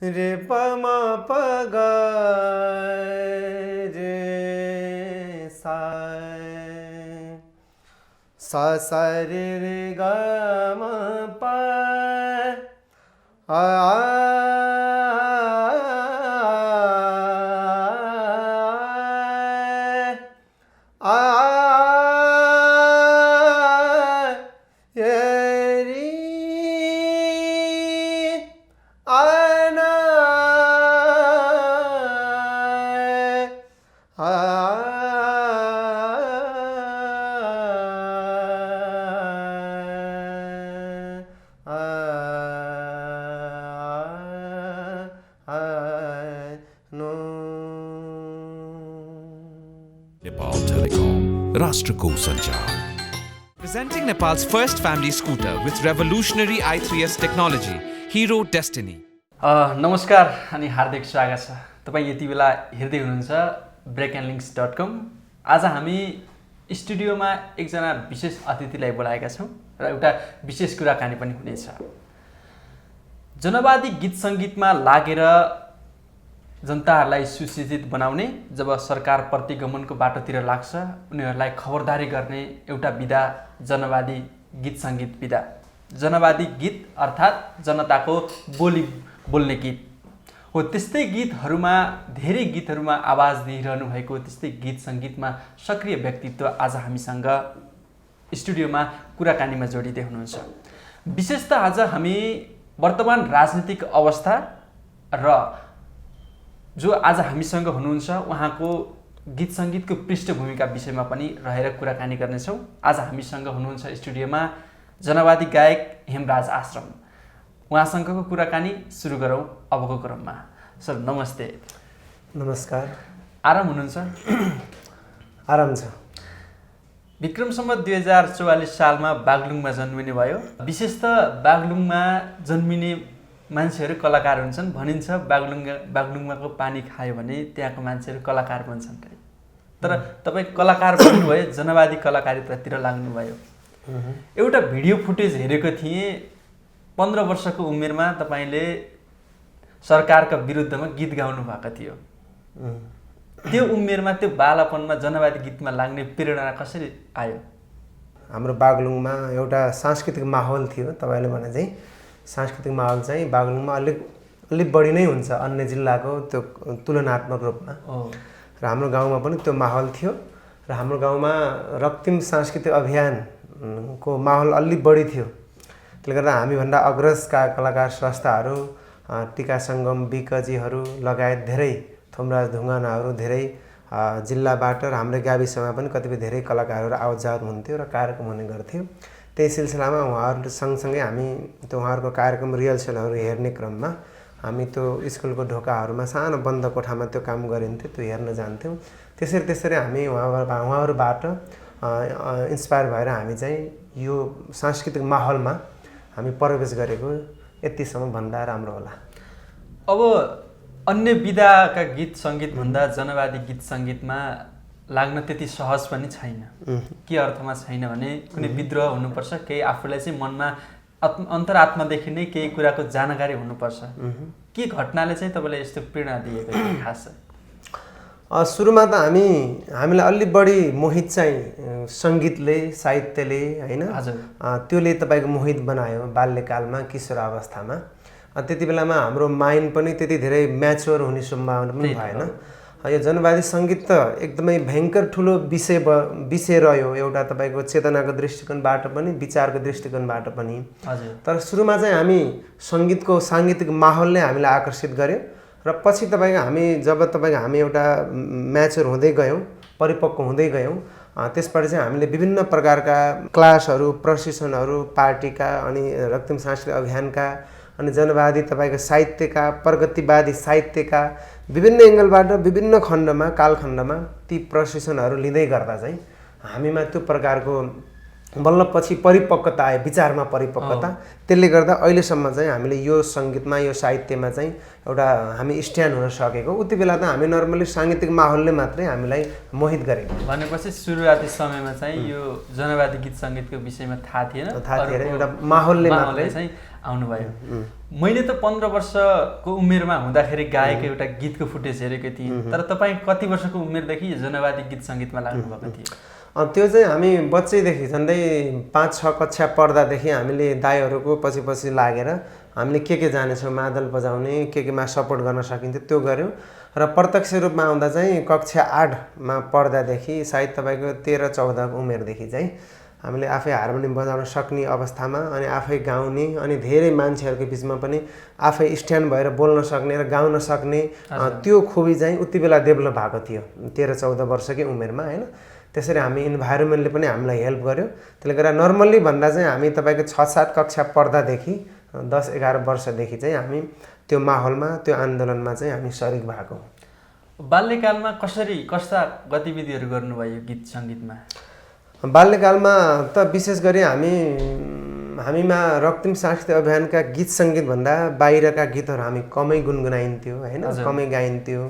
रे प म प ग रे सा सा सा रे रे ग म प आ आ ये री आना Nepal Telecom, Rashtrako Sanchar. Presenting Nepal's first family scooter with revolutionary i3S technology, Hero Destiny. नमस्कार अनि हार्दिक स्वागत छ। तपाईँ यति बेला हेर्दै हुनुहुन्छ breakandlinks.com। आज हामी स्टुडियोमा एकजना विशेष अतिथिलाई बोलाएका छौँ र एउटा विशेष कुराकानी पनि हुनेछ। जनवादी गीत सङ्गीतमा लागेर जनताहरूलाई सुशिक्षित बनाउने, जब सरकार प्रतिगमनको बाटोतिर लाग्छ उनीहरूलाई खबरदारी गर्ने एउटा विधा जनवादी गीत सङ्गीत विधा। जनवादी गीत अर्थात् जनताको बोली बोल्ने गीत हो। त्यस्तै गीतहरूमा धेरै गीतहरूमा आवाज दिइरहनु भएको त्यस्तै गीत सङ्गीतमा सक्रिय व्यक्तित्व आज हामीसँग स्टुडियोमा कुराकानीमा जोडिँदै हुनुहुन्छ। विशेषतः आज हामी वर्तमान राजनीतिक अवस्था र जो आज हामीसँग हुनुहुन्छ उहाँको गीत सङ्गीतको पृष्ठभूमिका विषयमा पनि रहेर कुराकानी गर्नेछौँ। आज हामीसँग हुनुहुन्छ स्टुडियोमा जनवादी गायक हेमराज आश्रम। उहाँसँगको कुराकानी सुरु गरौँ अबको क्रममा। सर नमस्ते। नमस्कार। आराम हुनुहुन्छ? आराम छ। विक्रम सम्वत 2044 सालमा बागलुङमा जन्मिनु भयो। विशेष त बागलुङमा जन्मिने मान्छेहरू कलाकार हुन्छन् भनिन्छ। बागलुङमाको पानी खायो भने त्यहाँको मान्छेहरू कलाकार बन्छन् रे। तर तपाईँ कलाकार बन्नुभयो, जनवादी कलाकारितातिर लाग्नुभयो। एउटा भिडियो फुटेज हेरेको थिएँ, 15 वर्षको उमेरमा तपाईँले सरकारका विरुद्धमा गीत गाउनु भएको थियो। त्यो उमेरमा, त्यो बालापनमा जनवादी गीतमा लाग्ने प्रेरणा कसरी आयो? हाम्रो बागलुङमा एउटा सांस्कृतिक माहौल थियो। तपाईँले भने चाहिँ सांस्कृतिक माहौल चाहिँ बागलुङमा अलिक बढी नै हुन्छ अन्य जिल्लाको त्यो तुलनात्मक रूपमा। र हाम्रो गाउँमा पनि त्यो माहौल थियो र हाम्रो गाउँमा रक्तिम सांस्कृतिक अभियानको माहौल अलिक बढी थियो। त्यसले गर्दा हामीभन्दा अग्रजका कलाकार संस्थाहरू, टिका सङ्गम, बिकजीहरू लगायत धेरै थोमराज ढुङ्गानाहरू धेरै जिल्लाबाट र हाम्रो गाविसमा पनि कतिपय धेरै कलाकारहरू आवत जावत हुन्थ्यो र कार्यक्रम हुने गर्थ्यो। त्यही सिलसिलामा उहाँहरू सँगसँगै हामी त्यो उहाँहरूको कार्यक्रम रिहर्सलहरू हेर्ने क्रममा हामी त्यो स्कुलको ढोकाहरूमा सानो बन्द कोठामा त्यो काम गरिन्थ्यो, त्यो हेर्न जान्थ्यौँ। त्यसरी हामी उहाँहरूबाट इन्सपायर भएर हामी चाहिँ यो सांस्कृतिक माहौलमा हामी प्रवेश गरेको यतिसम्म भन्दा राम्रो होला। अब अन्य विधाका गीत सङ्गीतभन्दा जनवादी गीत सङ्गीतमा लाग्न त्यति सहज पनि छैन। के अर्थमा छैन भने कुनै विद्रोह हुनुपर्छ, केही आफूलाई चाहिँ मनमा अन्तरात्मादेखि नै केही कुराको जानकारी हुनुपर्छ। के घटनाले चाहिँ तपाईँलाई यस्तो प्रेरणा दिएको खास? सुरुमा त हामीलाई अलिक बढी मोहित चाहिँ सङ्गीतले, साहित्यले, होइन, त्योले तपाईँको मोहित बनायो बाल्यकालमा, किशोर अवस्थामा। त्यति बेलामा हाम्रो माइन्ड पनि त्यति धेरै म्याच्योर हुने सम्भावना पनि भएन। यो जनवादी सङ्गीत त एकदमै भयङ्कर ठुलो विषय रह्यो, एउटा तपाईँको चेतनाको दृष्टिकोणबाट पनि, विचारको दृष्टिकोणबाट पनि। तर सुरुमा चाहिँ हामी सङ्गीतको साङ्गीतिक माहौलले हामीलाई आकर्षित गर्यो र पछि जब हामी एउटा म्याच्योर हुँदै गयौँ, परिपक्व हुँदै गयौँ, त्यसबाट चाहिँ हामीले विभिन्न प्रकारका क्लासहरू, प्रशिक्षणहरू, पार्टीका अनि रक्तिम सांस्कृतिक अभियानका अनि जनवादी तपाईँको साहित्यका, प्रगतिवादी साहित्यका विभिन्न एङ्गलबाट विभिन्न खण्डमा, कालखण्डमा ती प्रशिक्षणहरू लिँदै गर्दा चाहिँ हामीमा त्यो प्रकारको बल्ल पछि परिपक्वता आयो, विचारमा परिपक्वता। त्यसले गर्दा अहिलेसम्म चाहिँ हामीले यो सङ्गीतमा यो साहित्यमा चाहिँ एउटा हामी स्ट्यान्ड हुन सकेको। उति बेला त हामी नर्मली साङ्गीतिक माहौलले मात्रै हामीलाई मोहित गरेको। भनेपछि सुरुवाती समयमा चाहिँ यो जनवादी गीत सङ्गीतको विषयमा थाहा थिएन, एउटा माहौलले मात्रै चाहिँ आउनुभयो। मैले त 15 वर्षको उमेरमा हुँदाखेरि गाएको एउटा गीतको फुटेज हेरेको थिएँ, तर तपाईँ कति वर्षको उमेरदेखि जनवादी गीत सङ्गीतमा लाग्नुभएको थियो? त्यो चाहिँ हामी बच्चैदेखि झन्डै 5-6 कक्षा पढ्दादेखि हामीले दाइहरूको पछि पछि लागेर हामीले के जानेछौँ, मादल बजाउने केमा सपोर्ट गर्न सकिन्थ्यो त्यो गऱ्यौँ। र प्रत्यक्ष रूपमा आउँदा चाहिँ कक्षा 8मा पढ्दादेखि सायद तपाईँको 13-14 उमेरदेखि चाहिँ हामीले आफै हार्मोनियम बजाउन सक्ने अवस्थामा अनि आफै गाउने अनि धेरै मान्छेहरूको बिचमा पनि आफै स्ट्यान्ड भएर बोल्न सक्ने र गाउन सक्ने त्यो खुबी चाहिँ उति बेला डेभलप भएको थियो 13-14 वर्षकै उमेरमा हैन। त्यसरी हामी इन्भाइरोमेन्टले पनि हामीलाई हेल्प गर्यो। त्यसले गर्दा नर्मल्ली भन्दा चाहिँ हामी तपाईँको 6-7 कक्षा पढ्दादेखि 10-11 वर्षदेखि चाहिँ हामी त्यो माहौलमा त्यो आन्दोलनमा चाहिँ हामी सरिक भएको। बाल्यकालमा कस्ता गतिविधिहरू गर्नुभयो गीत सङ्गीतमा? बाल्यकालमा त विशेष गरी हामीमा रक्तिम सांस्कृतिक अभियानका गीत सङ्गीत भन्दा बाहिरका गीतहरू हामी कमै गुनगुनाइन्थ्यो हैन, कमै गाइन्थ्यो।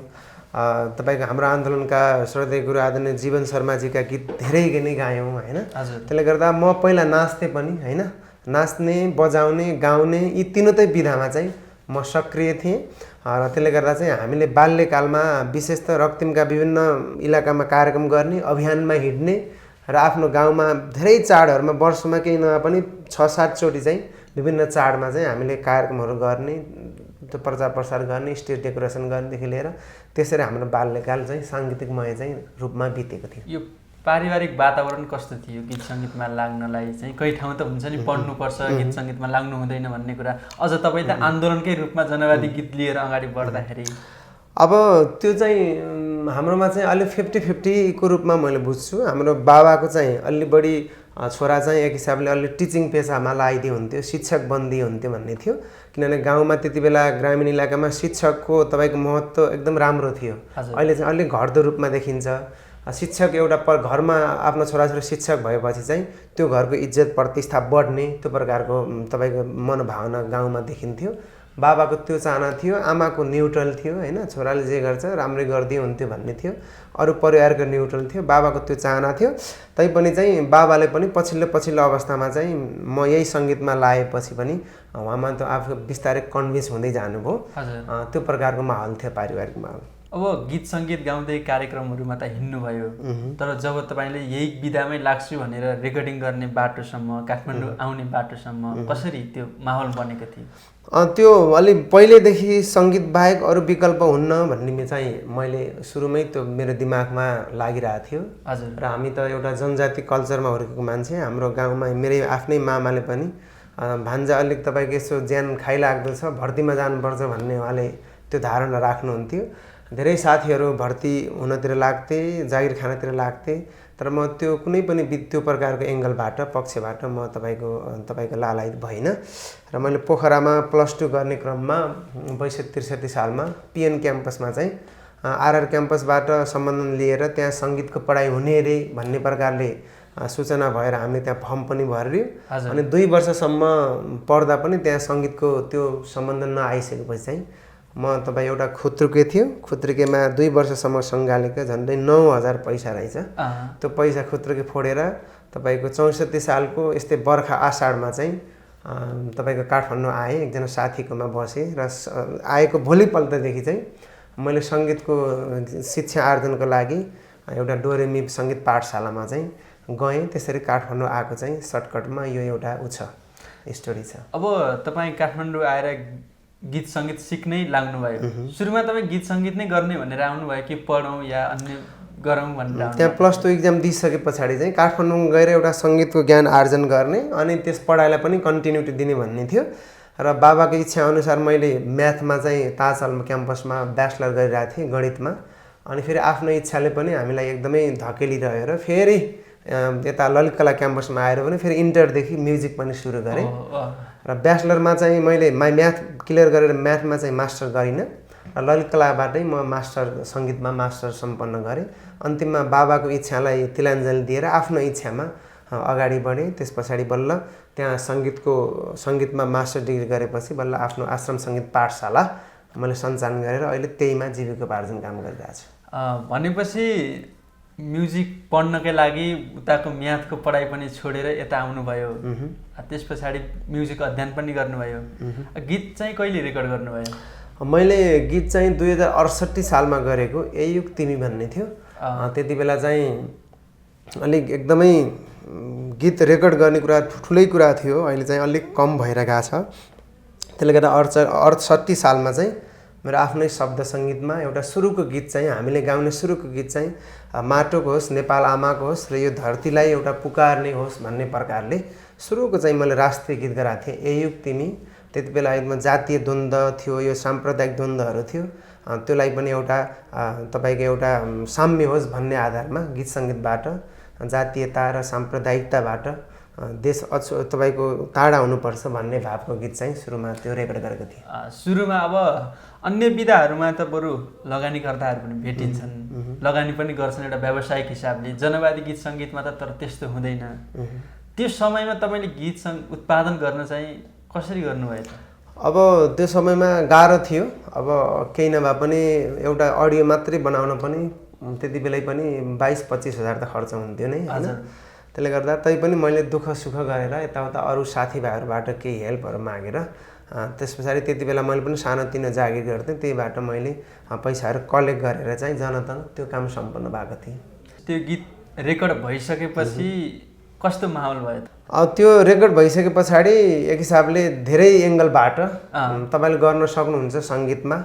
तपाईँको हाम्रो आन्दोलनका श्रद्धेय गुरु आदरणीय जीवन शर्माजीका गीत धेरै नै गायौँ हैन। त्यसले गर्दा म पहिला नाच्थेँ पनि हैन, नाच्ने बजाउने गाउने यी तीनवटै विधामा चाहिँ म सक्रिय थिएँ। र त्यसले गर्दा चाहिँ हामीले बाल्यकालमा विशेष त रक्तिमका विभिन्न इलाकामा कार्यक्रम गर्ने, अभियानमा हिँड्ने र आफ्नो गाउँमा धेरै चाडहरूमा वर्षमा केही नभए पनि 6-7 चोटि चाहिँ विभिन्न चाडमा चाहिँ हामीले कार्यक्रमहरू गर्ने, त्यो प्रचार प्रसार गर्ने, स्टेज डेकोरेसन गर्नेदेखि लिएर त्यसरी हाम्रो बाल्यकाल चाहिँ साङ्गीतिकमय चाहिँ रूपमा बितेको थियो। यो पारिवारिक वातावरण कस्तो थियो गीत सङ्गीतमा लाग्नलाई चाहिँ? कहीँ ठाउँ त हुन्छ नि पढ्नुपर्छ गीत सङ्गीतमा लाग्नु हुँदैन भन्ने कुरा, अझ तपाईँ त आन्दोलनकै रूपमा जनवादी गीत लिएर अगाडि बढ्दाखेरि अब त्यो चाहिँ हाम्रोमा चाहिँ अलि 50-50 को रूपमा मैले बुझ्छु। हाम्रो बाबाको चाहिँ अलि बढी छोरा चाहिँ एक हिसाबले अलि टिचिङ पेसामा लागिदिए हुन्थ्यो, शिक्षक बन्दी हुन्थ्यो भन्ने थियो। किनभने गाउँमा त्यति बेला ग्रामीण इलाकामा शिक्षकको तपाईँको महत्त्व एकदम राम्रो थियो। अहिले चाहिँ अलिक घट्दो रूपमा देखिन्छ। शिक्षक एउटा घरमा आफ्नो छोराछोरी शिक्षक भएपछि चाहिँ त्यो घरको इज्जत प्रतिष्ठा बढ्ने त्यो प्रकारको तपाईँको मनोभावना गाउँमा देखिन्थ्यो। बाबाको त्यो चाहना थियो, आमाको न्युट्रल थियो हैन, छोराले जे गर्छ राम्रै गरिदिए हुन्थ्यो भन्ने थियो। अरू परिवारको न्युट्रल थियो, बाबाको त्यो चाहना थियो। तैपनि चाहिँ बाबाले पनि पछिल्लो अवस्थामा चाहिँ म यही सङ्गीतमा लागेपछि पनि उहाँमा त आफू बिस्तारै कन्भिन्स हुँदै जानुभयो। त्यो प्रकारको माहौल थियो, पारिवारिक माहौल। अब गीत सङ्गीत गाउँदै कार्यक्रमहरूमा त हिँड्नुभयो, तर जब तपाईँले यही विधामै लाग्छु भनेर रेकर्डिङ गर्ने बाटोसम्म, काठमाडौँ आउने बाटोसम्म कसरी त्यो माहौल बनेको थियो? त्यो अलि पहिलेदेखि सङ्गीत बाहेक अरू विकल्प हुन्न भन्ने चाहिँ मैले सुरुमै त्यो मेरो दिमागमा लागिरहेको थियो। र हामी त एउटा जनजाति कल्चरमा हुर्केको मान्छे। हाम्रो गाउँमा मेरै आफ्नै मामाले पनि भान्जा अलिक तपाईँको यसो ज्यान खाइलाग्दो छ, भर्तीमा जानुपर्छ भन्ने उहाँले त्यो धारणा राख्नुहुन्थ्यो। धेरै साथीहरू भर्ती हुनतिर लाग्थे, जागिर खानातिर लाग्थे, तर म त्यो कुनै पनि त्यो प्रकारको एङ्गलबाट पक्षबाट म तपाईँको लालायित भइनँ। र मैले पोखरामा +2 गर्ने क्रममा 62-63 सालमा पिएन क्याम्पसमा चाहिँ आरआर क्याम्पसबाट सम्बन्धन लिएर त्यहाँ सङ्गीतको पढाइ हुने रे भन्ने प्रकारले सूचना भएर हामीले त्यहाँ फर्म पनि भर्यो। अनि 2 वर्षसम्म पढ्दा पनि त्यहाँ सङ्गीतको त्यो सम्बन्धन नआइसकेपछि चाहिँ म तपाईँ एउटा खुत्रुके थियो, खुत्रुकेमा 2 वर्षसम्म सङ्घालेको झन्डै 9,000 पैसा रहेछ। त्यो पैसा खुत्रुके फोडेर तपाईँको 64 सालको यस्तै बर्खा आषाढमा चाहिँ तपाईँको काठमाडौँ आएँ, एकजना साथीकोमा बसेँ र आएको भोलिपल्टदेखि चाहिँ मैले सङ्गीतको शिक्षा आर्जनको लागि एउटा डोरेमी सङ्गीत पाठशालामा चाहिँ गएँ। त्यसरी काठमाडौँ आएको चाहिँ सर्टकटमा यो एउटा स्टोरी छ। अब तपाईँ काठमाडौँ आएर गीत सङ्गीत सिक्नै लाग्नुभयो। सुरुमा तपाईँ गीत सङ्गीत नै गर्ने भनेर आउनुभयो कि पढौँ या अन्य गरौँ भनेर? त्यहाँ +2 इक्जाम दिइसके पछाडि चाहिँ काठमाडौँ गएर एउटा सङ्गीतको ज्ञान आर्जन गर्ने अनि त्यस पढाइलाई पनि कन्टिन्युटी दिने भन्ने थियो। र बाबाको इच्छा अनुसार मैले म्याथमा चाहिँ ताजहल क्याम्पसमा ब्याचलर गरिरहेको थिएँ गणितमा। अनि फेरि आफ्नो इच्छाले पनि हामीलाई एकदमै धकेलिरह्यो र फेरि यता ललित कला क्याम्पसमा आएर पनि फेरि इन्टरदेखि म्युजिक पनि सुरु गरेँ। र ब्याचलरमा चाहिँ मैले म्याथ क्लियर गरेर म्याथमा चाहिँ मास्टर गरिनँ र ललित कलाबाटै म मास्टर सङ्गीतमा मास्टर सम्पन्न गरेँ। अन्तिममा बाबाको इच्छालाई तिलाञ्जली दिएर आफ्नो इच्छामा अगाडि बढेँ। त्यस पछाडि बल्ल त्यहाँ सङ्गीतमा मास्टर डिग्री गरेपछि बल्ल आफ्नो आश्रम सङ्गीत पाठशाला मैले सञ्चालन गरेर अहिले त्यहीमा जीविकोपार्जन काम गरिरहेको छु। भनेपछि म्युजिक पढ्नकै लागि उताको म्याथको पढाइ पनि छोडेर यता आउनुभयो, त्यस पछाडि म्युजिक अध्ययन पनि गर्नुभयो। गीत चाहिँ कहिले रेकर्ड गर्नुभयो? मैले गीत चाहिँ 2068 सालमा गरेको ए युग तिमी भन्ने थियो। त्यति बेला चाहिँ अलिक एकदमै गीत रेकर्ड गर्ने कुरा ठुलै कुरा थियो, अहिले चाहिँ अलिक कम भएर गएको छ। त्यसले गर्दा 68 सालमा चाहिँ मेरो आफ्नै शब्द सङ्गीतमा एउटा सुरुको गीत चाहिँ हामीले गाउने सुरुको गीत चाहिँ माटोको होस्, नेपाल आमाको होस् र यो धरतीलाई एउटा पुकार्ने होस् भन्ने प्रकारले सुरुको चाहिँ मैले राष्ट्रिय गीत गराएको थिएँ ए युग तिमी। त्यति बेला एकदम जातीय द्वन्द्व थियो, यो साम्प्रदायिक द्वन्द्वहरू थियो, त्यसलाई पनि एउटा तपाईँको एउटा साम्य होस् भन्ने आधारमा गीत सङ्गीतबाट जातीयता र साम्प्रदायिकताबाट देश तपाईँको टाढा हुनुपर्छ भन्ने भावको गीत चाहिँ सुरुमा त्यो रेकर्ड गरेको थिएँ। सुरुमा अब अन्य विधाहरूमा त बरु लगानीकर्ताहरू पनि भेटिन्छन्, लगानी पनि गर्छन् एउटा व्यावसायिक हिसाबले। जनवादी गीत सङ्गीतमा त तर त्यस्तो हुँदैन। त्यो समयमा तपाईँले गीत उत्पादन गर्न चाहिँ कसरी गर्नुभयो त? अब त्यो समयमा गाह्रो थियो। अब केही नभए पनि एउटा अडियो मात्रै बनाउन पनि त्यति बेलै पनि 22-25 हजार त खर्च हुन्थ्यो नै होइन। त्यसले गर्दा तैपनि मैले दुःख सुख गरेर यताउता अरू साथीभाइहरूबाट केही हेल्पहरू मागेर त्यस पछाडि त्यति बेला मैले पनि सानोतिनो जागिर गर्थेँ, त्यहीबाट मैले पैसाहरू कलेक्ट गरेर चाहिँ जनतन त्यो काम सम्पन्न भएको थिएँ। त्यो गीत रेकर्ड भइसकेपछि कस्तो माहौल भयो त? त्यो रेकर्ड भइसके पछाडि एक हिसाबले धेरै एङ्गलबाट तपाईँले गर्न सक्नुहुन्छ सङ्गीतमा।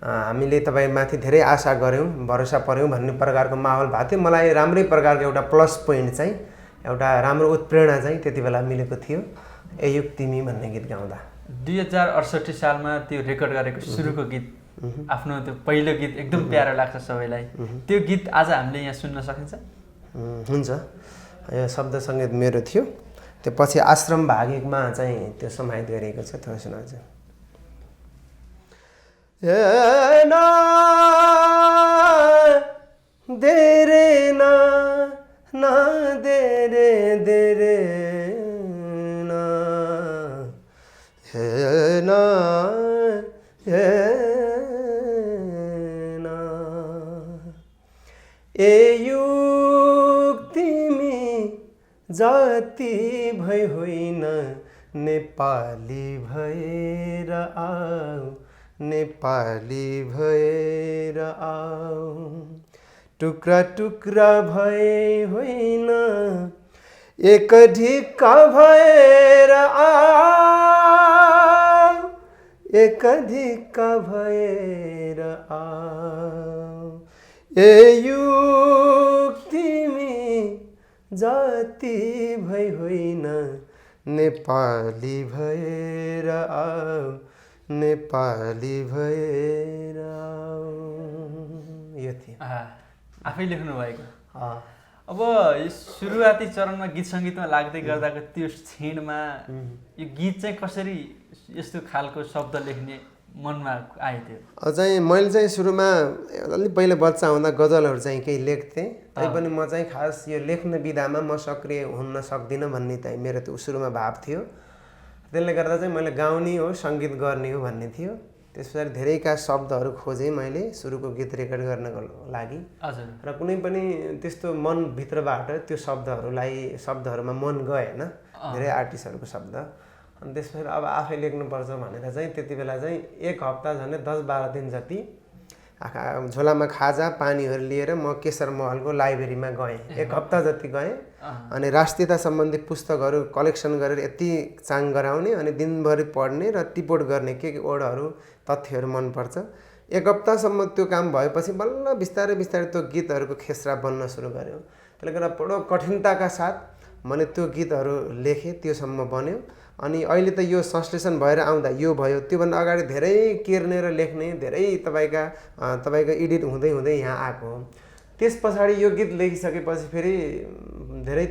हामीले तपाईँमाथि धेरै आशा गऱ्यौँ, भरोसा पर्यौँ भन्ने प्रकारको माहौल भएको थियो। मलाई राम्रै प्रकारको एउटा प्लस पोइन्ट चाहिँ एउटा राम्रो उत्प्रेरणा चाहिँ त्यति बेला मिलेको थियो ए युग तिमी भन्ने गीत गाउँदा। 2068 सालमा त्यो रेकर्ड गरेको सुरुको गीत, आफ्नो त्यो पहिलो गीत एकदम प्यारो लाग्छ सबैलाई। त्यो गीत आज हामीले यहाँ सुन्न सकिन्छ? हुन्छ। यो शब्द सङ्गीत मेरो थियो, त्यो पछि आश्रम भागेकमा चाहिँ त्यो समाहित गरिएको छ। त्यो सुनाउँछ। ना दे रे ना ना दे रे दे रे ना हे ना हे ना ए युग तिमी जाति भई होइन नेपाली भएर आऊ, नेपाली भएर आऊ। टुक्रा टुक्रा भए होइन एक ढिक्का भएर आऊ, एक ढिक्का भएर आऊ। ए युग तिमी जाति भई होइन नेपाली भएर आऊ, नेपाली भएर आऊ। यो थियो आफै लेख्नु भएको। अब यो सुरुवाती चरणमा गीत सङ्गीतमा लाग्दै गर्दाको त्यो क्षणमा यो गीत चाहिँ कसरी यस्तो खालको शब्द लेख्ने मनमा आयो? त्यो चाहिँ मैले चाहिँ सुरुमा अलिक पहिले बच्चा हुँदा गजलहरू चाहिँ केही लेख्थेँ, तैपनि म चाहिँ खास यो लेख्ने विधामा म सक्रिय हुन सक्दिनँ भन्ने चाहिँ मेरो त्यो सुरुमा भाव थियो। त्यसले गर्दा चाहिँ मैले गाउने हो, सङ्गीत गर्ने हो भन्ने थियो। त्यस पछाडि धेरैका शब्दहरू खोजेँ मैले सुरुको गीत रेकर्ड गर्नको लागि। हजुर। र कुनै पनि त्यस्तो मनभित्रबाट त्यो शब्दहरूमा मन गएन, धेरै आर्टिस्टहरूको शब्द। अनि त्यस पछाडि अब आफै लेख्नुपर्छ भनेर चाहिँ त्यति बेला चाहिँ एक हप्ता झन्डै 10-12 दिन जति झोलामा खाजा पानीहरू लिएर म केशर महलको लाइब्रेरीमा गएँ। एक हप्ता जति गएँ अनि राष्ट्रियता सम्बन्धी पुस्तकहरू कलेक्सन गरेर यति चाङ गराउने अनि दिनभरि पढ्ने र टिपोट गर्ने के वर्डहरू तथ्यहरू मनपर्छ। एक हप्तासम्म त्यो काम भएपछि बल्ल बिस्तारै बिस्तारै त्यो गीतहरूको खेसरा बन्न सुरु गर्यो। त्यसले गर्दा बडो कठिनताका साथ मैले त्यो गीतहरू लेखेँ, त्योसम्म बन्यो। अनि अहिले त यो संश्लेषण भएर आउँदा यो भयो, त्योभन्दा अगाडि धेरै केर्ने र लेख्ने, धेरै तपाईँको एडिट हुँदै हुँदै यहाँ आएको हो। त्यस पछाडि यो गीत लेखिसकेपछि फेरि धेरै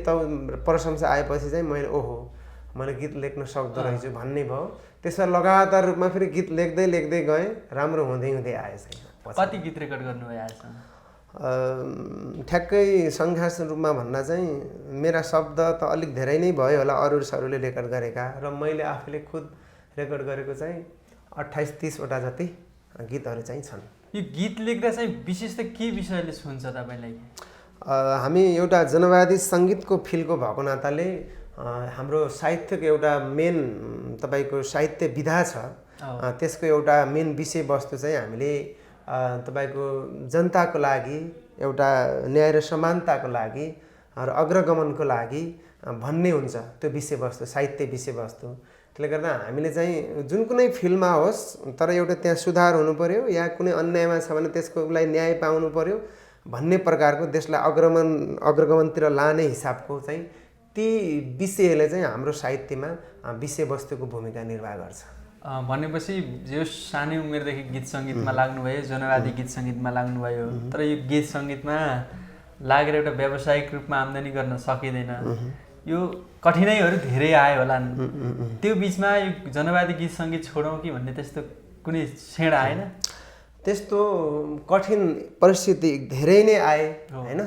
प्रशंसा आएपछि चाहिँ मैले ओहो मैले गीत लेख्न सक्दो रहेछु भन्ने भयो। त्यसमा लगातार रूपमा फेरि गीत लेख्दै लेख्दै गएँ, राम्रो हुँदै हुँदै आएछ। कति गीत रेकर्ड गर्नुभयो आजसम्म? ठ्याक्कै सङ्घर्ष रूपमा भन्दा चाहिँ मेरा शब्द त अलिक धेरै नै भयो होला अरूहरूले रेकर्ड गरेका, र मैले आफूले खुद रेकर्ड गरेको चाहिँ 28-30 वटा जति गीतहरू चाहिँ छन्। यो गीत लेख्दा चाहिँ विशेष त के विषयले छुन्छ तपाईँलाई? हामी एउटा जनवादी सङ्गीतको फिल्डको भएको नाताले हाम्रो साहित्यको एउटा मेन तपाईँको साहित्य विधा छ, त्यसको एउटा मेन विषयवस्तु चाहिँ हामीले तपाईँको जनताको लागि एउटा न्याय र समानताको लागि र अग्रगमनको लागि भन्ने हुन्छ त्यो विषयवस्तु, साहित्य विषयवस्तु। त्यसले गर्दा हामीले चाहिँ जुन कुनै फिल्डमा होस् तर एउटा त्यहाँ सुधार हुनु पर्यो या कुनै अन्यायमा छ भने त्यसकोलाई न्याय पाउनु पर्यो भन्ने प्रकारको देशलाई अग्रगमनतिर लाने हिसाबको चाहिँ ती विषयले चाहिँ हाम्रो साहित्यमा विषयवस्तुको भूमिका निर्वाह गर्छ। भनेपछि यो सानै उमेरदेखि गीत सङ्गीतमा लाग्नुभयो, जनवादी गीत सङ्गीतमा लाग्नुभयो, तर यो गीत सङ्गीतमा लागेर एउटा व्यावसायिक रूपमा आम्दानी गर्न सकिँदैन, यो कठिनाइहरू धेरै आयो होला। त्यो बिचमा यो जनवादी गीत सङ्गीत छोडौँ कि भन्ने त्यस्तो कुनै छेड आएन? त्यस्तो कठिन परिस्थिति धेरै नै आए होइन।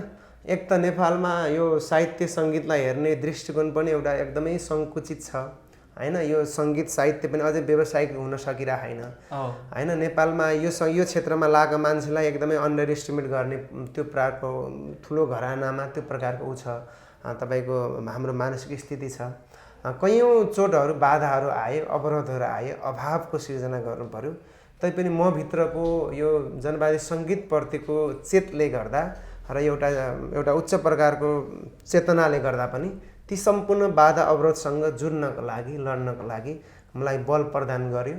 एक त नेपालमा यो साहित्य सङ्गीतलाई हेर्ने दृष्टिकोण पनि एउटा एकदमै सङ्कुचित छ होइन। यो सङ्गीत साहित्य पनि अझै व्यावसायिक हुन सकिरहेको होइन। नेपालमा यो क्षेत्रमा लागेका मान्छेलाई एकदमै अन्डर एस्टिमेट गर्ने त्यो प्रकारको ठुलो घरानामा त्यो प्रकारको ऊ छ तपाईँको हाम्रो मानसिक स्थिति छ। कैयौँ चोटहरू बाधाहरू आए, अवरोधहरू आए, अभावको सिर्जना गर्नु पर्यो। तैपनि म भित्रको यो जनवादी सङ्गीतप्रतिको चेतले गर्दा र एउटा उच्च प्रकारको चेतनाले गर्दा पनि ती सम्पूर्ण बाधा अवरोधसँग जुझ्नको लागि, लड्नको लागि मलाई बल प्रदान गर्यो।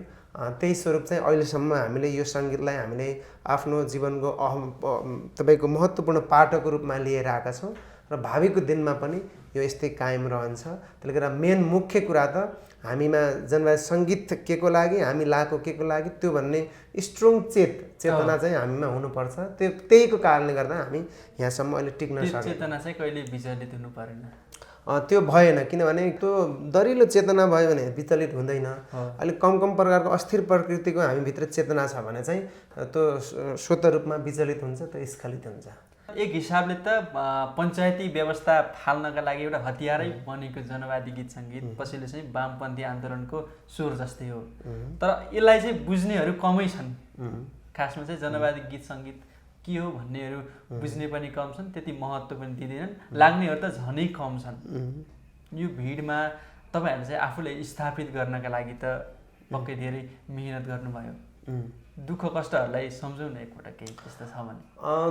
त्यही स्वरूप चाहिँ अहिलेसम्म हामीले यो सङ्गीतलाई हामीले आफ्नो जीवनको तपाईँको महत्त्वपूर्ण पाटोको रूपमा लिएर आएका छौँ र भावीको दिनमा पनि यो यस्तै कायम रहन्छ। त्यसले गर्दा मेन मुख्य कुरा त हामीमा जनवादी सङ्गीत के को लागि, हामी लाएको के को लागि, त्यो भन्ने स्ट्रङ चेतना चाहिँ हामीमा हुनुपर्छ। त्यहीको कारणले गर्दा हामी यहाँसम्म अहिले टिक्न सक्छौँ। चेतना चाहिँ कहिले विचलित हुनु परेन। त्यो भएन, किनभने त्यो दरिलो चेतना भयो भने विचलित हुँदैन। अलिक कम प्रकारको अस्थिर प्रकृतिको हामीभित्र चेतना छ भने चाहिँ त्यो स्वत रूपमा विचलित हुन्छ, त्यो स्खलित हुन्छ। एक हिसाबले त पञ्चायती व्यवस्था फाल्नका लागि एउटा हतियारै बनेको जनवादी गीत सङ्गीत पछिल्लो चाहिँ वामपन्थी आन्दोलनको स्वर जस्तै हो। तर यसलाई चाहिँ बुझ्नेहरू कमै छन्। खासमा चाहिँ जनवादी गीत सङ्गीत के हो भन्नेहरू बुझ्ने पनि कम छन्, त्यति महत्त्व पनि दिँदैनन्, लाग्नेहरू त झनै कम छन्। यो भिडमा तपाईँहरूले चाहिँ आफूले स्थापित गर्नका लागि त पक्कै धेरै मिहिनेत गर्नुभयो। दुःख कष्टहरूलाई सम्झौँ न एकपल्ट, केही त्यस्तो छ भने?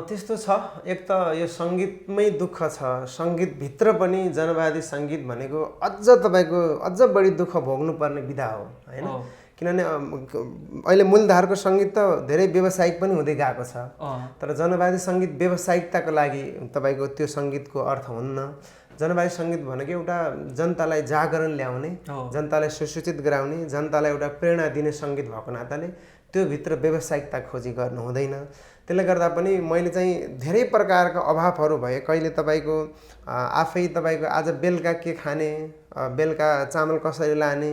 त्यस्तो छ। एक त यो सङ्गीतमै दुःख छ, सङ्गीतभित्र पनि जनवादी सङ्गीत भनेको अझ बढी दुःख भोग्नुपर्ने विधा हो होइन। किनभने अहिले मूलधारको सङ्गीत त धेरै व्यावसायिक पनि हुँदै गएको छ, तर जनवादी सङ्गीत व्यावसायिकताको लागि तपाईँको त्यो सङ्गीतको अर्थ हुन्न। जनवादी सङ्गीत भनेको एउटा जनतालाई जागरण ल्याउने, जनतालाई सुसूचित गराउने, जनतालाई एउटा प्रेरणा दिने सङ्गीत भएको नाताले त्यो भित्र व्यावसायिकता खोजी गर्नु हुँदैन। त्यसले गर्दा पनि मैले चाहिँ धेरै प्रकारका अभावहरू भए। कहिले तपाईँको आफै तपाईँको आज बेलुका के खाने, बेलुका चामल कसरी लाने,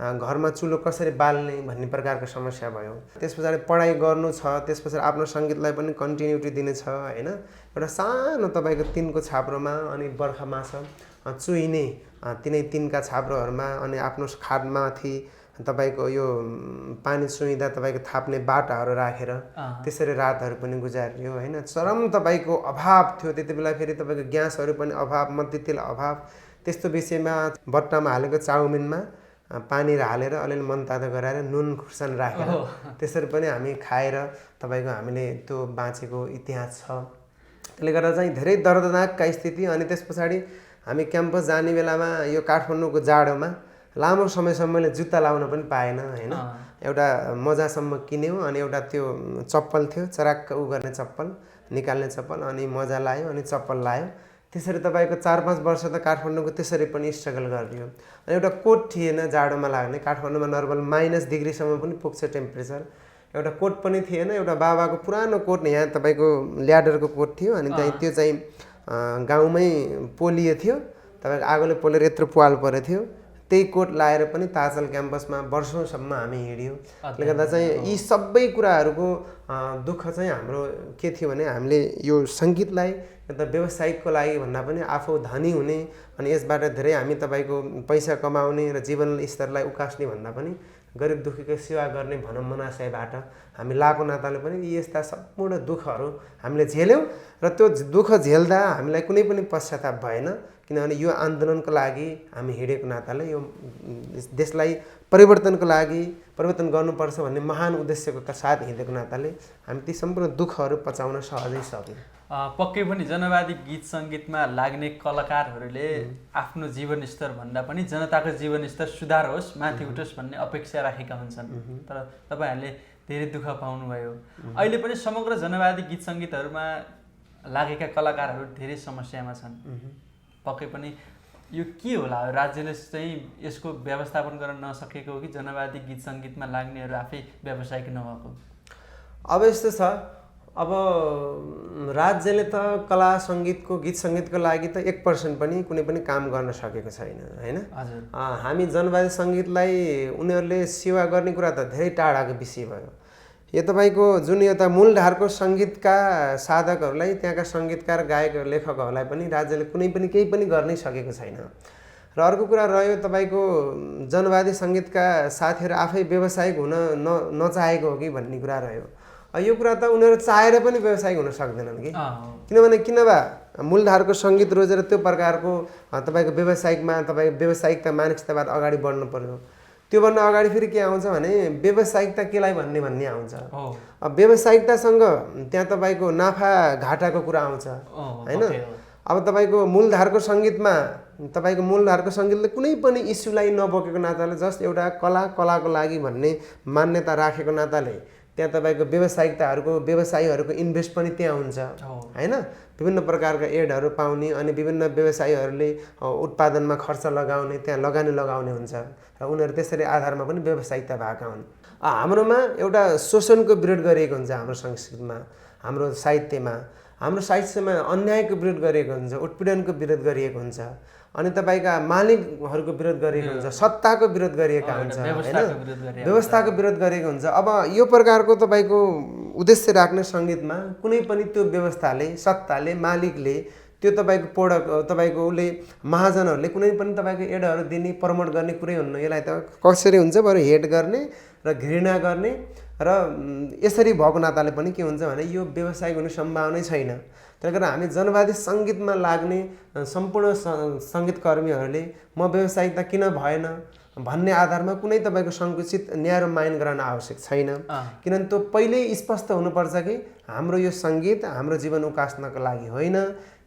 घरमा चुलो कसरी बाल्ने भन्ने प्रकारको समस्या भयो। त्यस पछाडि पढाइ गर्नु छ, त्यस पछाडि आफ्नो सङ्गीतलाई पनि कन्टिन्युटी दिने छ होइन। एउटा सानो तपाईँको तिनको छाप्रोमा अनि बर्खा मास चुइने तिनै तिनका छाप्रोहरूमा अनि आफ्नो खाटमाथि तपाईँको यो पानी चुइँदा तपाईँको थाप्ने बाटाहरू राखेर त्यसरी रातहरू पनि गुजारियो होइन। चरम तपाईँको अभाव थियो त्यति बेला। फेरि तपाईँको ग्यासहरू पनि अभाव, मट्टीतेल अभाव। त्यस्तो विषयमा बट्टामा हालेको चाउमिनमा पानी हालेर अलिअलि मनतातो गराएर नुन खुर्सानी राखेर त्यसरी पनि हामी खाएर तपाईँको हामीले त्यो बाँचेको इतिहास छ। त्यसले गर्दा चाहिँ धेरै दर्दनाकका स्थिति। अनि त्यस पछाडि हामी क्याम्पस जाने बेलामा यो काठमाडौँको जाडोमा लामो समयसम्म मैले जुत्ता लाउन पनि पाएन होइन। एउटा मजासम्म किन्यो अनि एउटा त्यो चप्पल थियो, चराक्क उ गर्ने चप्पल, निकाल्ने चप्पल, अनि मजा लायो अनि चप्पल लायो। त्यसरी तपाईँको 4-5 वर्ष त काठमाडौँको त्यसरी पनि स्ट्रगल गरियो। अनि एउटा कोट थिएन जाडोमा लाग्ने, काठमाडौँमा नर्मल -डिग्रीसम्म पनि पुग्छ टेम्परेचर। एउटा कोट पनि थिएन। एउटा बाबाको पुरानो कोट यहाँ तपाईँको ल्याडरको कोट थियो, अनि त्यहाँ त्यो चाहिँ गाउँमै पोलियो थियो, तपाईँको आगोले पोलेर यत्रो पाल परेको थियो। त्यही कोट लाएर पनि ताजल क्याम्पसमा वर्षौँसम्म हामी हिँड्यौँ। त्यसले गर्दा चाहिँ यी सबै कुराहरूको दुःख चाहिँ हाम्रो के थियो भने हामीले यो सङ्गीतलाई एउटा व्यवसायिकको लागि भन्दा पनि आफू धनी हुने अनि यसबाट धेरै हामी तपाईँको पैसा कमाउने र जीवन स्तरलाई उकास्ने भन्दा पनि गरिब दुःखीको सेवा गर्ने भनौँ मनाशयबाट हामी लाएको नाताले पनि यी यस्ता सम्पूर्ण दुःखहरू हामीले झेल्यौँ र त्यो दुःख झेल्दा हामीलाई कुनै पनि पश्चाताप भएन, किनभने यो आन्दोलनको लागि हामी हिँडेको नाताले यो देशलाई परिवर्तनको लागि परिवर्तन गर्नुपर्छ भन्ने महान उद्देश्यको साथ हिँडेको नाताले हामी ती सम्पूर्ण दुःखहरू पचाउन सहजै सक्यौँ। पक्कै पनि जनवादी गीत सङ्गीतमा लाग्ने कलाकारहरूले आफ्नो जीवनस्तर भन्दा पनि जनताको जीवनस्तर सुधार होस्, माथि उठोस् भन्ने अपेक्षा राखेका हुन्छन्। तर तपाईँहरूले धेरै दुःख पाउनुभयो। अहिले पनि समग्र जनवादी गीत सङ्गीतहरूमा लागेका कलाकारहरू धेरै समस्यामा छन्। पक्कै पनि यो के होला, राज्यले चाहिँ यसको व्यवस्थापन गर्न नसकेको हो कि जनवादी गीत सङ्गीतमा लाग्नेहरू आफै व्यावसायिक नभएको? अब यस्तो छ, अब राज्यले त कला सङ्गीतको गीत सङ्गीतको लागि त 1% पनि कुनै पनि काम गर्न सकेको छैन हैन। हामी जनवादी सङ्गीतलाई उनीहरूले सेवा गर्ने कुरा त धेरै टाढाको विषय भयो। यो तपाईँको जुन एउटा मूलधारको सङ्गीतका साधकहरूलाई, त्यहाँका सङ्गीतकार गायक लेखकहरूलाई पनि राज्यले कुनै पनि केही पनि गर्नै सकेको छैन। र अर्को कुरा रह्यो तपाईँको जनवादी सङ्गीतका साथीहरू आफै व्यावसायिक हुन नचाहेको हो कि भन्ने कुरा रह्यो। यो कुरा त उनीहरू चाहेर पनि व्यावसायिक हुन सक्दैनन् कि, किनभने मूलधारको सङ्गीत रोजेर त्यो प्रकारको तपाईँको व्यावसायिकता मानसिकताबाट अगाडि बढ्नु पर्यो। त्योभन्दा अगाडि फेरि के आउँछ भने व्यावसायिकता केलाई भन्ने आउँछ। व्यावसायिकतासँग त्यहाँ तपाईँको नाफा घाटाको कुरा आउँछ हैन। अब तपाईँको मूलधारको सङ्गीतले कुनै पनि इस्युलाई नबोकेको नाताले जस्ट एउटा कलाको लागि भन्ने मान्यता राखेको नाताले त्यहाँ तपाईँको व्यवसायीहरूको इन्भेस्ट पनि त्यहाँ हुन्छ हैन। विभिन्न प्रकारका एडहरू पाउने अनि विभिन्न व्यवसायीहरूले उत्पादनमा खर्च लगाउने, त्यहाँ लगाउने हुन्छ र उनीहरू त्यसरी आधारमा पनि व्यावसायिकता भएका हुन्। हाम्रोमा एउटा शोषणको विरोध गरिएको हुन्छ, हाम्रो संस्कृतिमा, हाम्रो साहित्यमा अन्यायको विरोध गरिएको हुन्छ, उत्पीडनको विरोध गरिएको हुन्छ, अनि तपाईँका मालिकहरूको विरोध गरिएको हुन्छ, सत्ताको विरोध गरिएका हुन्छ हैन, व्यवस्थाको विरोध गरिएको हुन्छ। अब यो प्रकारको तपाईँको उद्देश्य राख्ने सङ्गीतमा कुनै पनि त्यो व्यवस्थाले, सत्ताले, मालिकले, त्यो तपाईँको उसले महाजनहरूले कुनै पनि तपाईँको एडहरू दिने, प्रमोट गर्ने कुरै हुन्न। यसलाई त कसरी हुन्छ, बरु हेट गर्ने र घृणा गर्ने र यसरी भएको नाताले पनि के हुन्छ भने यो व्यवसायिक हुने सम्भावनै छैन। त्यसले गर्दा हामी जनवादी सङ्गीतमा लाग्ने सम्पूर्ण सङ्गीतकर्मीहरूले म व्यावसायिकता किन भएन भन्ने आधारमा कुनै तपाईँको सङ्कुचित न्यारो माइन्ड गराउन आवश्यक छैन, किनभने त्यो पहिल्यै स्पष्ट हुनुपर्छ कि हाम्रो यो सङ्गीत हाम्रो जीवन उकास्नको लागि होइन,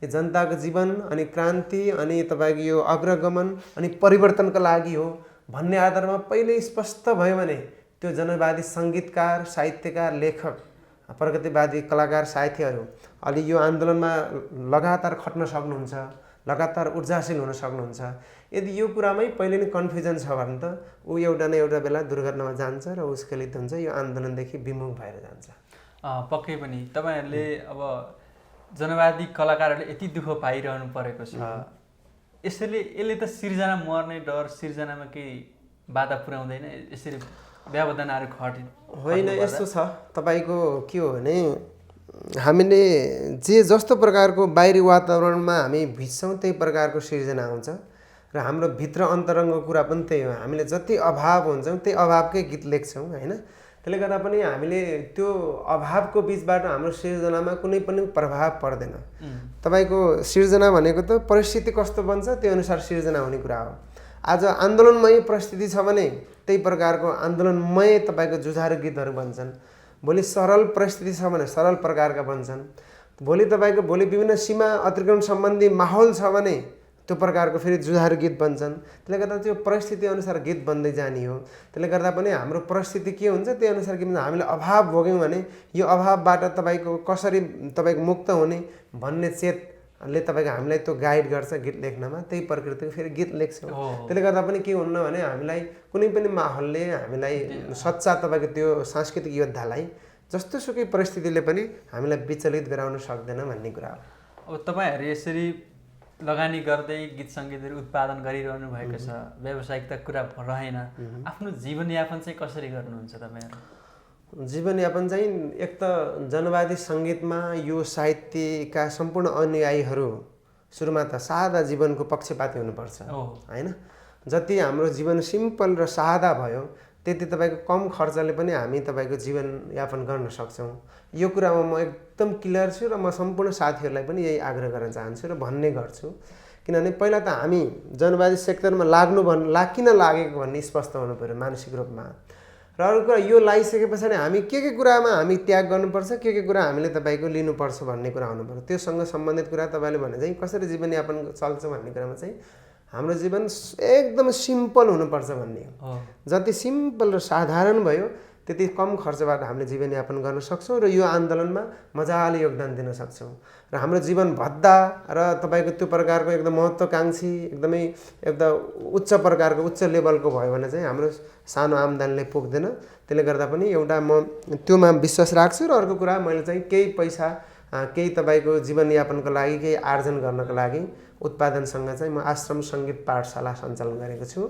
यो जनताको जीवन अनि क्रान्ति अनि तपाईँको यो अग्रगमन अनि परिवर्तनको लागि हो भन्ने आधारमा पहिल्यै स्पष्ट भयो भने त्यो जनवादी सङ्गीतकार, साहित्यकार, लेखक, प्रगतिवादी कलाकार साथीहरू अलि यो आन्दोलनमा लगातार खट्न सक्नुहुन्छ, लगातार ऊर्जाशील हुन सक्नुहुन्छ। यदि यो कुरामै पहिले नै कन्फ्युजन छ भने त ऊ एउटा न एउटा बेला दुर्घटनामा जान्छ र उस्केलित हुन्छ, यो आन्दोलनदेखि विमुख भएर जान्छ। पक्कै पनि तपाईँहरूले अब जनवादी कलाकारहरूले यति दुःख पाइरहनु परेको छ, यसले त सिर्जना मर्ने डर, सिर्जनामा केही बाधा पुर्याउँदैन? यसरी व्यवधानहरू होइन, यस्तो छ तपाईँको के हो भने हामीले जस्तो प्रकारको बाहिरी वातावरणमा हामी भिज्छौँ त्यही प्रकारको सिर्जना आउँछ र हाम्रो भित्र अन्तरङ्गको कुरा पनि त्यही हो। हामीले जति अभाव हुन्छौँ त्यही अभावकै गीत लेख्छौँ हैन। त्यसले गर्दा पनि हामीले त्यो अभावको बिचबाट हाम्रो सिर्जनामा कुनै पनि प्रभाव पर्दैन। तपाईँको सिर्जना भनेको त परिस्थिति कस्तो बन्छ त्यो अनुसार सिर्जना हुने कुरा हो। आज आन्दोलनमय परिस्थिति छ भने त्यही प्रकारको आन्दोलनमय तपाईँको जुझारु गीतहरू बन्छन्। भोलि सरल परिस्थिति छ भने सरल प्रकारका बन्छन्। भोलि विभिन्न सीमा अतिक्रमण सम्बन्धी माहौल छ भने त्यो प्रकारको फेरि जुझारु गीत बन्छन्। त्यसले गर्दा त्यो परिस्थिति अनुसार गीत बन्दै जाने हो। त्यसले गर्दा पनि हाम्रो परिस्थिति के हुन्छ त्यही अनुसार के भन्छ, हामीले अभाव भोग्यौँ भने यो अभावबाट तपाईँको कसरी तपाईँको मुक्त हुने भन्ने चेतले तपाईँको हामीलाई त्यो गाइड गर्छ गीत लेख्नमा। त्यही प्रकृतिको फेरि गीत लेख्छौँ। त्यसले गर्दा पनि के हुन्न भने हामीलाई कुनै पनि माहौलले हामीलाई सच्चा तपाईँको त्यो सांस्कृतिक योद्धालाई जस्तोसुकै परिस्थितिले पनि हामीलाई विचलित गराउन सक्दैन भन्ने कुरा हो। अब तपाईँहरू यसरी लगानी गर्दै गीत सङ्गीतहरू उत्पादन गरिरहनु भएको छ, व्यावसायिक त कुरा रहेन। आफ्नो जीवनयापन चाहिँ कसरी गर्नुहुन्छ तपाईँहरू? जीवनयापन चाहिँ एक त जनवादी सङ्गीतमा यो साहित्यका सम्पूर्ण अनुयायीहरू सुरुमा त सादा जीवनको पक्षपाती हुनुपर्छ होइन। जति हाम्रो जीवन सिम्पल र सादा भयो त्यति तपाईँको कम खर्चले पनि हामी तपाईँको जीवनयापन गर्न सक्छौँ। यो कुरामा म एकदम क्लियर छु र म सम्पूर्ण साथीहरूलाई पनि यही आग्रह गर्न चाहन्छु र भन्ने गर्छु। किनभने पहिला त हामी जनवादी सेक्टरमा किन लागेको भन्ने स्पष्ट हुनु पऱ्यो मानसिक रूपमा। र अरू कुरा यो लगाइसके पछाडि हामी के कुरामा हामी त्याग गर्नुपर्छ, के कुरा हामीले तपाईँको लिनुपर्छ भन्ने कुरा हुनु पऱ्यो। त्योसँग सम्बन्धित कुरा तपाईँले भने चाहिँ कसरी जीवनयापन चल्छ भन्ने कुरामा चाहिँ हाम्रो जीवन एकदम सिम्पल हुनुपर्छ भन्ने हो। जति सिम्पल र साधारण भयो त्यति कम खर्चबाट हामीले जीवनयापन गर्न सक्छौँ र यो आन्दोलनमा मजाले योगदान दिन सक्छौँ। र हाम्रो जीवन भद्दा र तपाईँको त्यो प्रकारको एकदम महत्त्वकाङ्क्षी एकदमै एकदम उच्च प्रकारको उच्च लेभलको भयो भने चाहिँ हाम्रो सानो आम्दानीले पुग्दैन। त्यसले गर्दा पनि एउटा म त्योमा विश्वास राख्छु। र अर्को कुरा मैले चाहिँ केही पैसा केही तपाईँको जीवनयापनको लागि केही आर्जन गर्नको लागि उत्पादनसँग चाहिँ म आश्रम सङ्गीत पाठशाला सञ्चालन गरेको छु।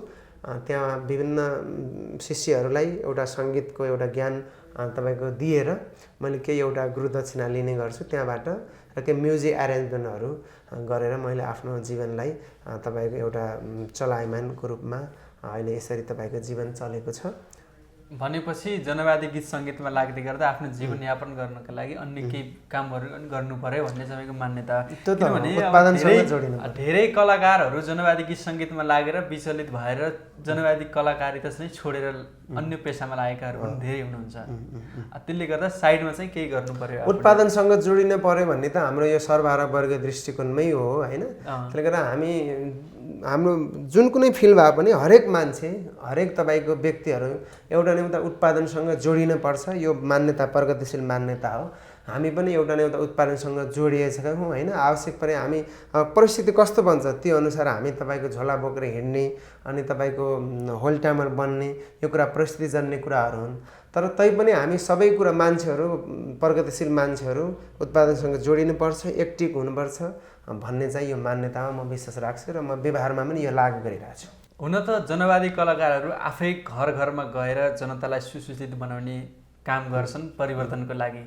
त्यहाँ विभिन्न शिष्यहरूलाई एउटा सङ्गीतको एउटा ज्ञान तपाईँको दिएर मैले केही एउटा गुरुदक्षिणा लिने गर्छु त्यहाँबाट र केही म्युजिक एरेन्जमेन्टहरू गरेर मैले आफ्नो जीवनलाई तपाईँको एउटा चलायमानको रूपमा अहिले यसरी तपाईँको जीवन चलेको छ। भनेपछि जनवादी गीत सङ्गीतमा लाग्दै गर्दा आफ्नो जीवनयापन गर्नको लागि अन्य केही कामहरू पनि गर्नु पर्यो भन्ने तपाईँको मान्यता। किनभने धेरै कलाकारहरू जनवादी गीत सङ्गीतमा लागेर विचलित भएर जनवादी कलाकारिता चाहिँ छोडेर अन्य पेसामा लागेकाहरू पनि धेरै हुनुहुन्छ। त्यसले गर्दा साइडमा चाहिँ केही गर्नु पर्यो, उत्पादनसँग जोडिन पर्यो भन्ने त हाम्रो यो सर्वहारा वर्गीय दृष्टिकोणमै हो होइन। त्यसले गर्दा हाम्रो जुन कुनै फिल्ड भए पनि हरेक मान्छे हरेक तपाईँको व्यक्तिहरू एउटा न एउटा उत्पादनसँग जोडिन पर्छ। यो मान्यता प्रगतिशील मान्यता हो। हामी पनि एउटा न एउटा उत्पादनसँग जोडिएका हौँ होइन। आवश्यक परे हामी परिस्थिति कस्तो बन्छ त्यो अनुसार हामी तपाईँको झोला बोकेर हिँड्ने अनि तपाईँको होल टाइमर बन्ने यो कुरा परिस्थितिजन्य कुराहरू हुन्। तर तैपनि हामी सबै कुरा मान्छेहरू प्रगतिशील मान्छेहरू उत्पादनसँग जोडिनुपर्छ, एक्टिभ हुनुपर्छ भन्ने चाहिँ यो मान्यतामा म विश्वास राख्छु र म व्यवहारमा पनि यो लागू गरिरहेको छु। हुन त जनवादी कलाकारहरू आफै घर घरमा गएर जनतालाई सुसूचित बनाउने काम गर्छन् परिवर्तनको लागि।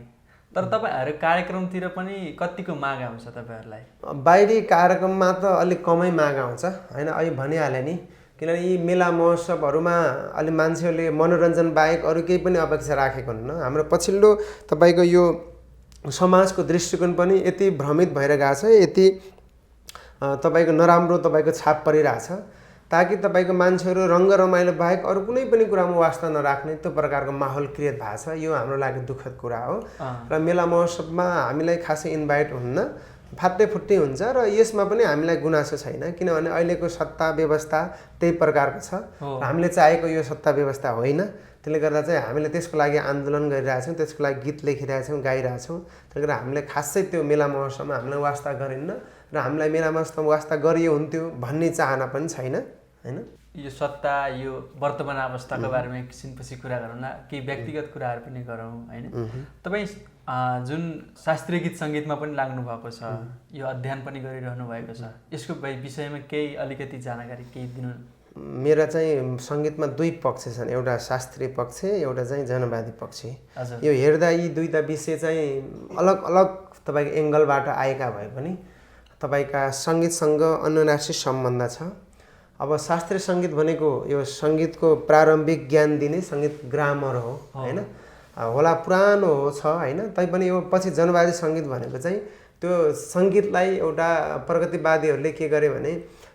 तर तपाईँहरू कार्यक्रमतिर पनि कतिको माग आउँछ तपाईँहरूलाई? बाहिरी कार्यक्रममा त अलिक कमै माग आउँछ होइन। अहिले भनिहालेँ नि, किनभने यी मेला महोत्सवहरूमा अलि मान्छेहरूले मनोरञ्जन बाहेक अरू केही पनि अपेक्षा राखेको हुन्न। हाम्रो पछिल्लो तपाईँको यो समाजको दृष्टिकोण पनि यति भ्रमित भएर गएको छ, यति तपाईँको नराम्रो तपाईँको छाप परिरहेछ ताकि तपाईँको मान्छेहरू रङ्ग रमाइलो बाहेक अरू कुनै पनि कुरामा वास्ता नराख्ने त्यो प्रकारको माहौल क्रिएट भएको छ। यो हाम्रो लागि दुःखद कुरा हो। र मेला महोत्सवमा हामीलाई खासै इन्भाइट हुन्न, फाट्दै फुट्टै हुन्छ र यसमा पनि हामीलाई गुनासो छैन। किनभने अहिलेको सत्ता व्यवस्था त्यही प्रकारको छ र हामीले चाहेको यो सत्ता व्यवस्था होइन। त्यसले गर्दा चाहिँ हामीले त्यसको लागि आन्दोलन गरिरहेछौँ, त्यसको लागि गीत लेखिरहेछौँ, गाइरहेछौँ। त्यसले गर्दा हामीले खासै त्यो मेला महोत्सवमा हामीलाई वास्ता गरिन्न र हामीलाई मेला महोत्सवमा वास्ता गरियो हुन्थ्यो भन्ने चाहना पनि छैन होइन। यो सत्ता यो वर्तमान अवस्थाको बारेमा एकछिनपछि कुरा गरौँ न, केही व्यक्तिगत कुराहरू पनि गरौँ होइन। तपाईँ जुन शास्त्रीय गीत सङ्गीतमा पनि लाग्नु भएको छ, यो अध्ययन पनि गरिरहनु भएको छ, यसको विषयमा केही अलिकति जानकारी केही दिनु? मेरा चाहिँ सङ्गीतमा दुई पक्ष छन्, एउटा शास्त्रीय पक्ष एउटा चाहिँ जनवादी पक्ष। यो हेर्दा यी दुईवटा विषय चाहिँ अलग अलग तपाईँको एङ्गलबाट आएका भए पनि तपाईँका सङ्गीतसँग अनुनासिक सम्बन्ध छ। अब शास्त्रीय सङ्गीत भनेको यो सङ्गीतको प्रारम्भिक ज्ञान दिने सङ्गीत ग्रामर हो होइन, होला पुरानो छ होइन। तैपनि यो पछि जनवादी सङ्गीत भनेको चाहिँ त्यो सङ्गीतलाई एउटा प्रगतिवादीहरूले के गरे भने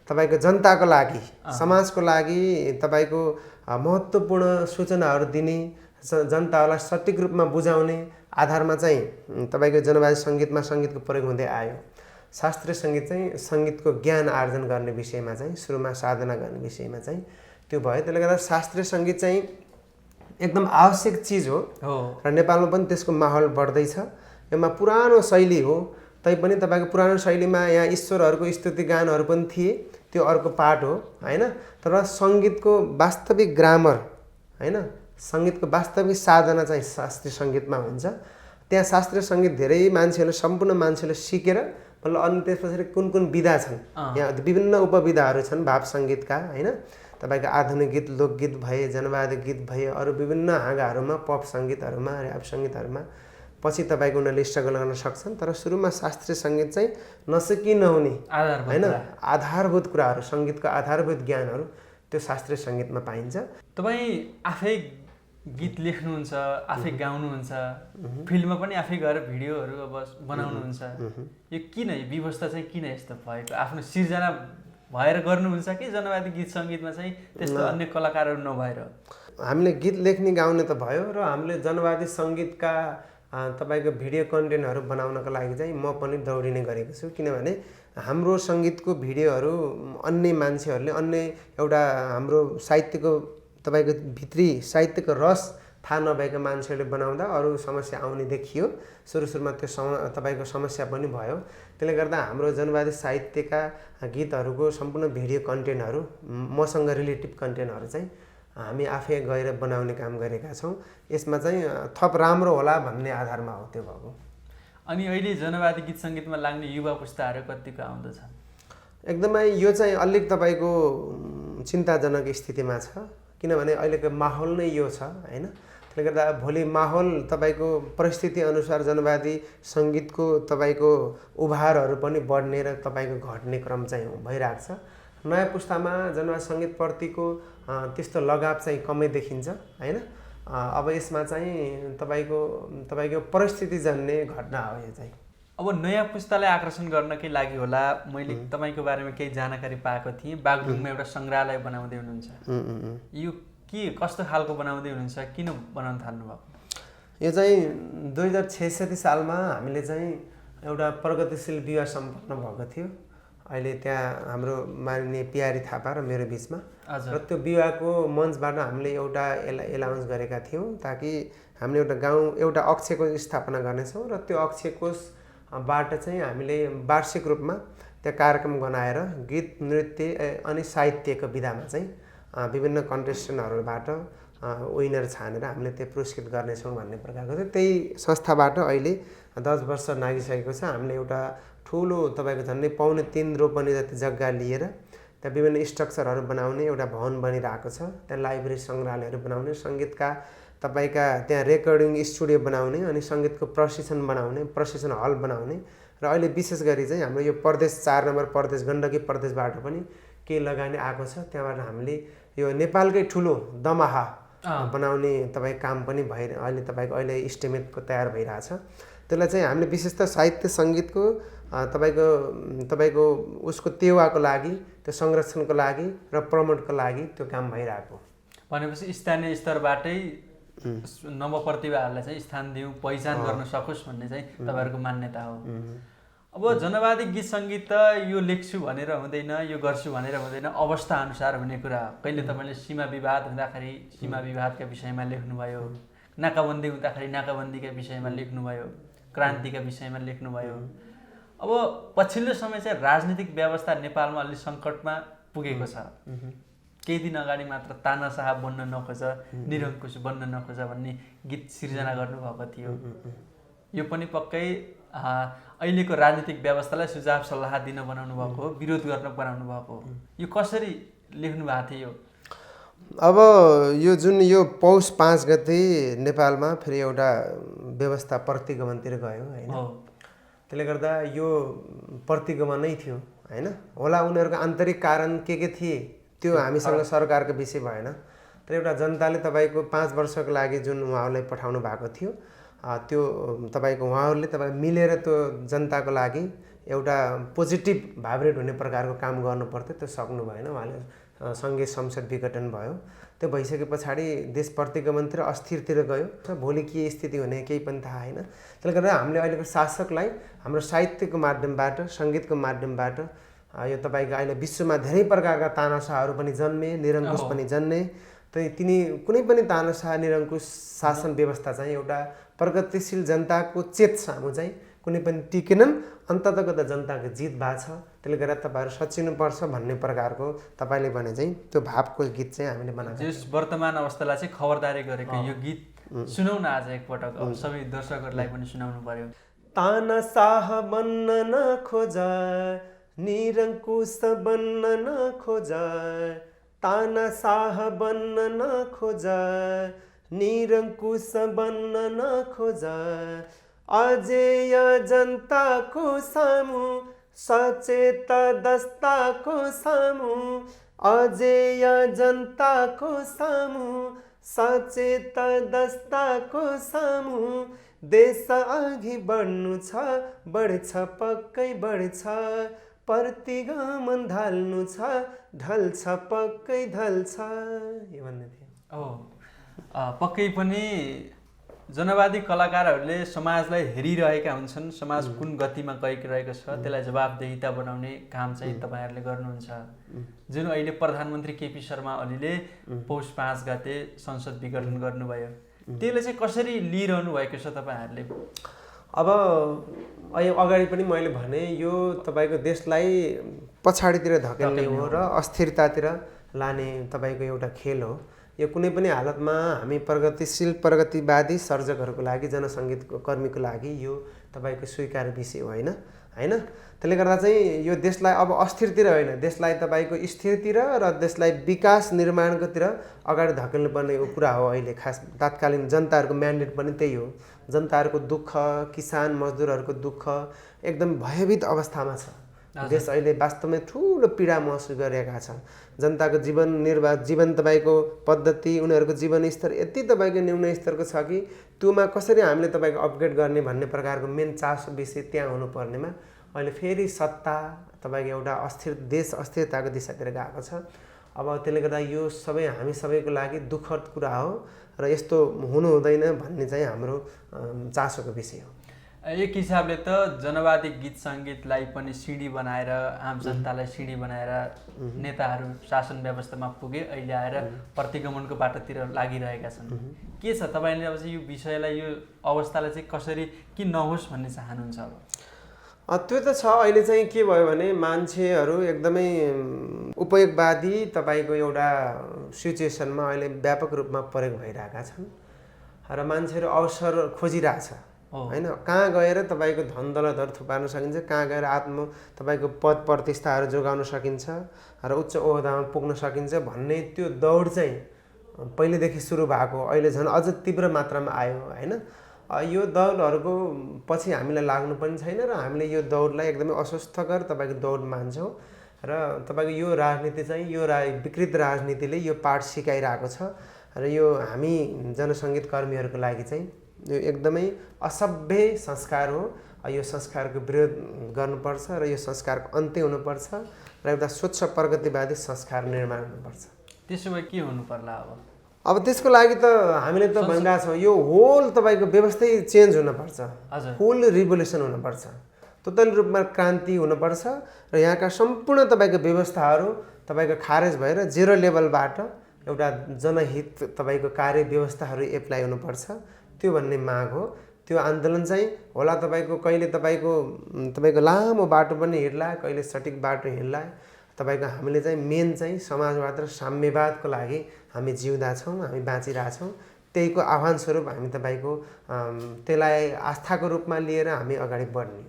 तपाईँको जनताको लागि समाजको लागि तपाईँको महत्त्वपूर्ण सूचनाहरू दिने, जनताहरूलाई सठिक रूपमा बुझाउने आधारमा चाहिँ तपाईँको जनवादी सङ्गीतमा सङ्गीतको प्रयोग हुँदै आयो। शास्त्रीय सङ्गीत चाहिँ सङ्गीतको ज्ञान आर्जन गर्ने विषयमा चाहिँ सुरुमा साधना गर्ने विषयमा चाहिँ त्यो भयो। त्यसले गर्दा शास्त्रीय सङ्गीत चाहिँ एकदम आवश्यक चिज हो र नेपालमा पनि त्यसको माहौल बढ्दैछ। यसमा पुरानो शैली हो तैपनि तपाईँको पुरानो शैलीमा यहाँ ईश्वरहरूको स्तुति गानहरू पनि थिए, त्यो अर्को पार्ट हो होइन। तर सङ्गीतको वास्तविक ग्रामर होइन, सङ्गीतको वास्तविक साधना चाहिँ शास्त्रीय सङ्गीतमा हुन्छ। त्यहाँ शास्त्रीय सङ्गीत धेरै मान्छेहरूले सम्पूर्ण मान्छेले सिकेर मतलब अनि त्यस पछाडि कुन कुन विधा छन् यहाँ विभिन्न उपविधाहरू छन् भाव सङ्गीतका होइन तपाईँको आधुनिक गीत लोकगीत भए जनवादी गीत भए अरू विभिन्न हाँगाहरूमा पप सङ्गीतहरूमा ऱ्याप सङ्गीतहरूमा पछि तपाईँको उनीहरूले स्ट्रगल गर्न सक्छन् तर सुरुमा शास्त्रीय सङ्गीत चाहिँ नसकी नहुने होइन आधारभूत कुराहरू सङ्गीतको आधारभूत ज्ञानहरू त्यो शास्त्रीय सङ्गीतमा पाइन्छ। तपाईँ आफै गीत लेख्नुहुन्छ आफै गाउनुहुन्छ फिल्डमा पनि आफै गएर भिडियोहरू अब बनाउनुहुन्छ यो किन व्यवस्था चाहिँ किन यस्तो भएको आफ्नो सिर्जना भएर गर्नुहुन्छ कि जनवादी गीत सङ्गीतमा चाहिँ त्यस्तो अन्य कलाकारहरू नभएर? हामीले गीत लेख्ने गाउने त भयो र हामीले जनवादी सङ्गीतका तपाईँको भिडियो कन्टेन्टहरू बनाउनको लागि चाहिँ म पनि दौडिने गरेको छु किनभने हाम्रो सङ्गीतको भिडियोहरू अन्य मान्छेहरूले अन्य एउटा हाम्रो साहित्यको तपाईँको भित्री साहित्यको रस थाहा नभएका मान्छेहरूले बनाउँदा अरू समस्या आउने देखियो सुरुमा त्यो तपाईँको समस्या पनि भयो त्यसले गर्दा हाम्रो जनवादी साहित्यका गीतहरूको सम्पूर्ण भिडियो कन्टेन्टहरू मसँग रिलेटिभ कन्टेन्टहरू चाहिँ हामी आफै गएर बनाउने काम गरेका छौँ। यसमा चाहिँ थप राम्रो होला भन्ने आधारमा हो त्यो भएको। अनि अहिले जनवादी गीत सङ्गीतमा लाग्ने युवा पुस्ताहरू कतिको आउँदछन्? एकदमै यो चाहिँ अलिक तपाईँको चिन्ताजनक स्थितिमा छ किनभने अहिलेको माहौल नै यो छ होइन त्यसले गर्दा भोलि माहौल तपाईँको परिस्थिति अनुसार जनवादी सङ्गीतको तपाईँको उभारहरू पनि बढ्ने र तपाईँको घट्ने क्रम चाहिँ भइरहेको छ। नयाँ पुस्तामा जनवादी सङ्गीतप्रतिको त्यस्तो लगाव चाहिँ कमै देखिन्छ होइन अब यसमा चाहिँ तपाईँको परिस्थितिजन्य घटना हो यो चाहिँ। अब नयाँ पुस्तालाई आकर्षण गर्नकै लागि होला मैले तपाईँको बारेमा केही जानकारी पाएको थिएँ बागलुङमा एउटा सङ्ग्रहालय बनाउँदै हुनुहुन्छ यो के कस्तो खालको बनाउँदै हुनुहुन्छ किन बनाउन थाल्नुभएको? यो चाहिँ 2066 सालमा हामीले चाहिँ एउटा प्रगतिशील विवाह सम्पन्न भएको थियो अहिले त्यहाँ हाम्रो माननीय पियारी थापा र मेरो बिचमा र त्यो विवाहको मञ्चबाट हामीले एउटा एलाउन्स गरेका थियौँ ताकि हामीले एउटा गाउँ एउटा अक्षयकोष स्थापना गर्नेछौँ र त्यो अक्षयकोषबाट चाहिँ हामीले वार्षिक रूपमा त्यहाँ कार्यक्रम बनाएर गीत नृत्य अनि साहित्यको विधामा चाहिँ विभिन्न कन्टेस्टेन्टहरूबाट विनर छानेर हामीले त्यो पुरस्कृत गर्नेछौँ भन्ने प्रकारको थियो। त्यही संस्थाबाट अहिले 10 वर्ष नागिसकेको छ। हामीले एउटा ठुलो तपाईँको झन्डै 3.25 रोपनी जति जग्गा लिएर त्यहाँ विभिन्न स्ट्रक्चरहरू बनाउने एउटा भवन बनिरहेको छ। त्यहाँ लाइब्रेरी सङ्ग्रहालयहरू बनाउने सङ्गीतका तपाईँका त्यहाँ रेकर्डिङ स्टुडियो बनाउने अनि सङ्गीतको प्रशिक्षण बनाउने प्रशिक्षण हल बनाउने र अहिले विशेष गरी चाहिँ हाम्रो यो प्रदेश 4 नम्बर प्रदेश गण्डकी प्रदेशबाट पनि केही लगानी आएको छ। त्यहाँबाट हामीले यो नेपालकै ठुलो दमाहा बनाउने तपाईँ काम पनि अहिले तपाईँको अहिले इस्टिमेटको तयार भइरहेछ। त्यसलाई चाहिँ हामीले विशेष त साहित्य सङ्गीतको तपाईँको उसको टेवाको लागि त्यो संरक्षणको लागि र प्रमोटको लागि त्यो काम भइरहेको भनेपछि स्थानीय स्तरबाटै नवप्रतिभाहरूलाई चाहिँ स्थान दिउँ पहिचान गर्न सकोस् भन्ने चाहिँ तपाईँहरूको मान्यता हो। अब जनवादी गीत सङ्गीत त यो लेख्छु भनेर हुँदैन यो गर्छु भनेर हुँदैन अवस्था अनुसार हुने कुरा हो। कहिले तपाईँले सीमा विवाद हुँदाखेरि सीमा विवादका विषयमा लेख्नुभयो नाकाबन्दी हुँदाखेरि नाकाबन्दीका विषयमा लेख्नुभयो क्रान्तिका विषयमा लेख्नुभयो। अब पछिल्लो समय चाहिँ राजनीतिक व्यवस्था नेपालमा अलि सङ्कटमा पुगेको छ। केही दिन अगाडि मात्र तानाशाह बन्न नखोज निरङ्कुश बन्न नखोज भन्ने गीत सिर्जना गर्नुभएको थियो। यो पनि पक्कै अहिलेको राजनीतिक व्यवस्थालाई सुझाव सल्लाह दिन बनाउनु भएको हो विरोध गर्न बनाउनु भएको हो। यो कसरी लेख्नु भएको थियो? अब यो जुन यो पौष 5 गते नेपालमा फेरि एउटा व्यवस्था प्रतिगमनतिर गयो होइन त्यसले गर्दा यो प्रतिगमनै थियो होइन होला उनीहरूको आन्तरिक कारण के थिए त्यो हामीसँग सरकारको विषय भएन तर एउटा जनताले तपाईँको 5 वर्षको लागि जुन उहाँहरूलाई पठाउनु भएको थियो त्यो तपाईँको उहाँहरूले तपाईँ मिलेर त्यो जनताको लागि एउटा पोजिटिभ भाइब्रेट हुने प्रकारको काम गर्नु पर्थ्यो त्यो सक्नु भएन। उहाँले सङ्घीय संसद विघटन भयो त्यो भइसके पछाडि देश प्रतिगमनतिर अस्थिरतिर गयो। भोलि के स्थिति हुने केही पनि थाहा होइन। त्यसले गर्दा हामीले अहिलेको शासकलाई हाम्रो साहित्यको माध्यमबाट सङ्गीतको माध्यमबाट यो तपाईँको अहिले विश्वमा धेरै प्रकारका तानाशाहहरू पनि जन्मे निरङ्कुश पनि जन्मे तिनी कुनै पनि तानाशाह निरङ्कुश शासन व्यवस्था चाहिँ एउटा प्रगतिशील जनताको चेत सामु चाहिँ कुनै पनि टिकेनन्। अन्ततगत जनताको जित भएको छ त्यसले गर्दा तपाईँहरू सचिनुपर्छ भन्ने प्रकारको तपाईँले भने चाहिँ त्यो भावको गीत चाहिँ हामीले बनाएको यस वर्तमान अवस्थालाई चाहिँ खबरदारी गरेको यो गीत सुनाउन आज एकपटक सबै दर्शकहरूलाई पनि सुनाउनु पर्यो। तानाशाह बन्न नखोज निरङ्कुश बन्न नखोज तानाशाह बन्न नखोज निरङ्कुश बन्न नखोज अजेय जनताको सामु सचेत दस्ताको सामु अजेय जनताको सामु सचेत दस्ताको सामु देश अघि बढ्नु छ बढ्छ पक्कै बढ्छ प्रतिगमन ढाल्नु छ ढल्छ पक्कै ढल्छ यो भन्ने थियो। पक्कै पनि जनवादी कलाकारहरूले समाजलाई हेरिरहेका हुन्छन्, समाज कुन गतिमा गइरहेको छ त्यसलाई जवाबदेहिता बनाउने काम चाहिँ तपाईँहरूले गर्नुहुन्छ। जुन अहिले प्रधानमन्त्री केपी शर्मा ओलीले पौष 5 गते संसद विघटन गर्नुभयो, त्यसले चाहिँ कसरी लिइरहनु भएको छ तपाईँहरूले? अब अगाडि पनि मैले भने यो तपाईँको देशलाई पछाडितिर धकेल्ने हो र अस्थिरतातिर लाने तपाईँको एउटा खेल हो। यो कुनै पनि हालतमा हामी प्रगतिशील प्रगतिवादी सर्जकहरूको लागि जनसङ्गीत कर्मीको लागि यो तपाईँको स्वीकार्य विषय हो होइन। त्यसले गर्दा चाहिँ यो देशलाई अब अस्थिरतिर होइन, देशलाई तपाईँको स्थिरतिर र देशलाई विकास निर्माणकोतिर अगाडि धकेल्नुपर्ने कुरा हो। अहिले खास तात्कालीन जनताहरूको म्यान्डेट पनि त्यही हो। जनताहरूको दुःख, किसान मजदुरहरूको दुःख एकदम भयभीत अवस्थामा छ। देश अहिले वास्तवमै ठुलो पीडा महसुस गरिरहेका छन्। जनताको जीवन तपाईँको पद्धति, उनीहरूको जीवनस्तर यति तपाईँको न्यून स्तरको छ कि त्योमा कसरी हामीले तपाईँको अपग्रेड गर्ने भन्ने प्रकारको मेन चासो विषय त्यहाँ हुनुपर्नेमा अहिले फेरि सत्ता तपाईँको एउटा देश अस्थिरताको दिशातिर गएको छ। अब त्यसले गर्दा यो सबै हामी सबैको लागि दुःखद कुरा हो र यस्तो हुनु हुँदैन भन्ने चाहिँ हाम्रो चासोको विषय हो। एक हिसाबले त जनवादी गीत सङ्गीतलाई पनि सिडी बनाएर आम जनतालाई सिडी बनाएर नेताहरू शासन व्यवस्थामा पुगे अहिले आएर प्रतिगमनको बाटोतिर लागिरहेका छन्। के छ तपाईँले अब चाहिँ यो विषयलाई, यो अवस्थालाई चाहिँ कसरी कि नहोस् भन्ने चाहनुहुन्छ? अब त्यो त छ। अहिले चाहिँ के भयो भने मान्छेहरू एकदमै उपयोगवादी तपाईँको एउटा सिचुएसनमा अहिले व्यापक रूपमा प्रयोग भइरहेका छन् र मान्छेहरू अवसर खोजिरहेछ होइन। कहाँ गएर तपाईँको धन दौलतहरू थुपार्न सकिन्छ, कहाँ गएर तपाईँको पद प्रतिष्ठाहरू जोगाउन सकिन्छ र उच्च ओहदामा पुग्न सकिन्छ भन्ने त्यो दौड चाहिँ पहिलेदेखि सुरु भएको, अहिले झन् अझ तीव्र मात्रामा आयो होइन। यो दौडहरूको पछि हामीलाई लाग्नु पनि छैन र हामीले यो दौडलाई एकदमै अस्वस्थकर तपाईँको दौड मान्छौँ र तपाईँको यो राजनीति चाहिँ यो विकृत राजनीतिले यो पाठ सिकाइरहेको छ र यो हामी जनसङ्गीत कर्मीहरूको लागि चाहिँ यो एकदमै असभ्य संस्कार हो। यो संस्कारको विरोध गर्नुपर्छ र यो संस्कारको अन्त्य हुनुपर्छ र एउटा स्वच्छ प्रगतिवादी संस्कार निर्माण हुनुपर्छ। त्यसो भए के हुनु पर्ला अब त्यसको लागि त हामीले त भनिरहेछौँ यो होल तपाईँको व्यवस्थै चेन्ज हुनुपर्छ, होल रिभोल्युसन हुनुपर्छ, टोटल रूपमा क्रान्ति हुनुपर्छ र यहाँका सम्पूर्ण तपाईँको व्यवस्थाहरू तपाईँको खारेज भएर जेरो लेभलबाट एउटा जनहित तपाईँको कार्य व्यवस्थाहरू एप्लाई हुनुपर्छ, त्यो भन्ने माग हो। त्यो आन्दोलन चाहिँ होला तपाईँको कहिले तपाईँको लामो बाटो पनि हिँड्ला, कहिले सठिक बाटो हिँड्ला। तपाईँको हामीले चाहिँ मेन चाहिँ समाजवाद र साम्यवादको लागि हामी जिउँदा छौँ, हामी बाँचिरहेछौँ। त्यहीको आह्वान स्वरूप हामी तपाईँको त्यसलाई आस्थाको रूपमा लिएर हामी अगाडि बढ्ने।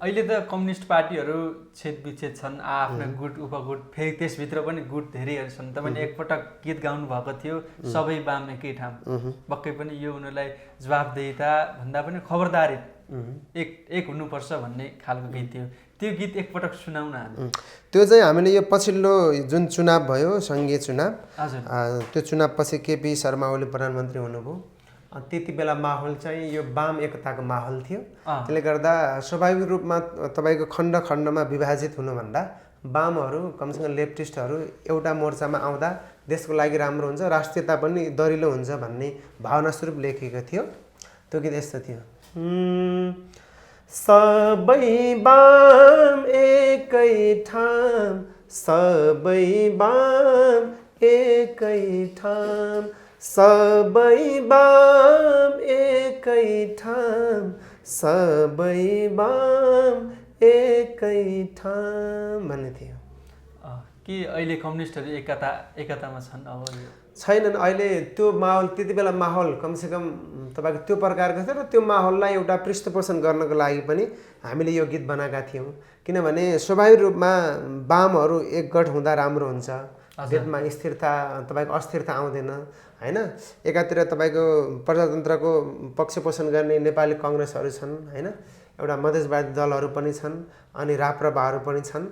अहिले त कम्युनिस्ट पार्टीहरू छेद विच्छेद छन्, आफ्नो गुट उपगुट, फेरि त्यसभित्र पनि गुट धेरैहरू छन्। तपाईँले एकपटक गीत गाउनु भएको थियो सबै बाम एकै ठाउँ, पक्कै पनि यो उनीहरूलाई जवाबदेहिता भन्दा पनि खबरदारी एक हुनुपर्छ भन्ने खालको गीत थियो। त्यो गीत एकपटक सुनाउन हामी। त्यो चाहिँ हामीले यो पछिल्लो जुन चुनाव भयो सङ्घीय चुनाव, त्यो चुनावपछि केपी शर्मा ओली प्रधानमन्त्री हुनुभयो, त्यति बेला माहौल चाहिँ यो वाम एकताको माहौल थियो। त्यसले गर्दा स्वाभाविक रूपमा तपाईँको खण्ड खण्डमा विभाजित हुनुभन्दा वामहरू कमसेकम लेफ्टिस्टहरू एउटा मोर्चामा आउँदा देशको लागि राम्रो हुन्छ, राष्ट्रियता पनि दरिलो हुन्छ भन्ने भावना स्वरूप लेखेको थियो। त्यो गीत यस्तो थियो, सबै वाम एकै ठाम, सबै वाम एकै ठाम, सबै वाम एकै ठाम, सबै वाम एकै ठाम भन्ने थियो। के अहिले कम्युनिस्टहरू एकतामा छन्? अब छैनन्। अहिले त्यो माहौल त्यति बेला माहौल कमसेकम तपाईँको त्यो प्रकारको थियो र त्यो माहौललाई एउटा पृष्ठपोषण गर्नको लागि पनि हामीले यो गीत बनाएका थियौँ। किनभने स्वाभाविक रूपमा वामहरू एकगठ हुँदा राम्रो हुन्छ, देशमा स्थिरता तपाईँको अस्थिरता आउँदैन होइन। एकातिर तपाईँको प्रजातन्त्रको पक्षपोषण गर्ने नेपाली कङ्ग्रेसहरू छन् होइन, एउटा मधेसवादी दलहरू पनि छन्, अनि राप्रपाहरू पनि छन्,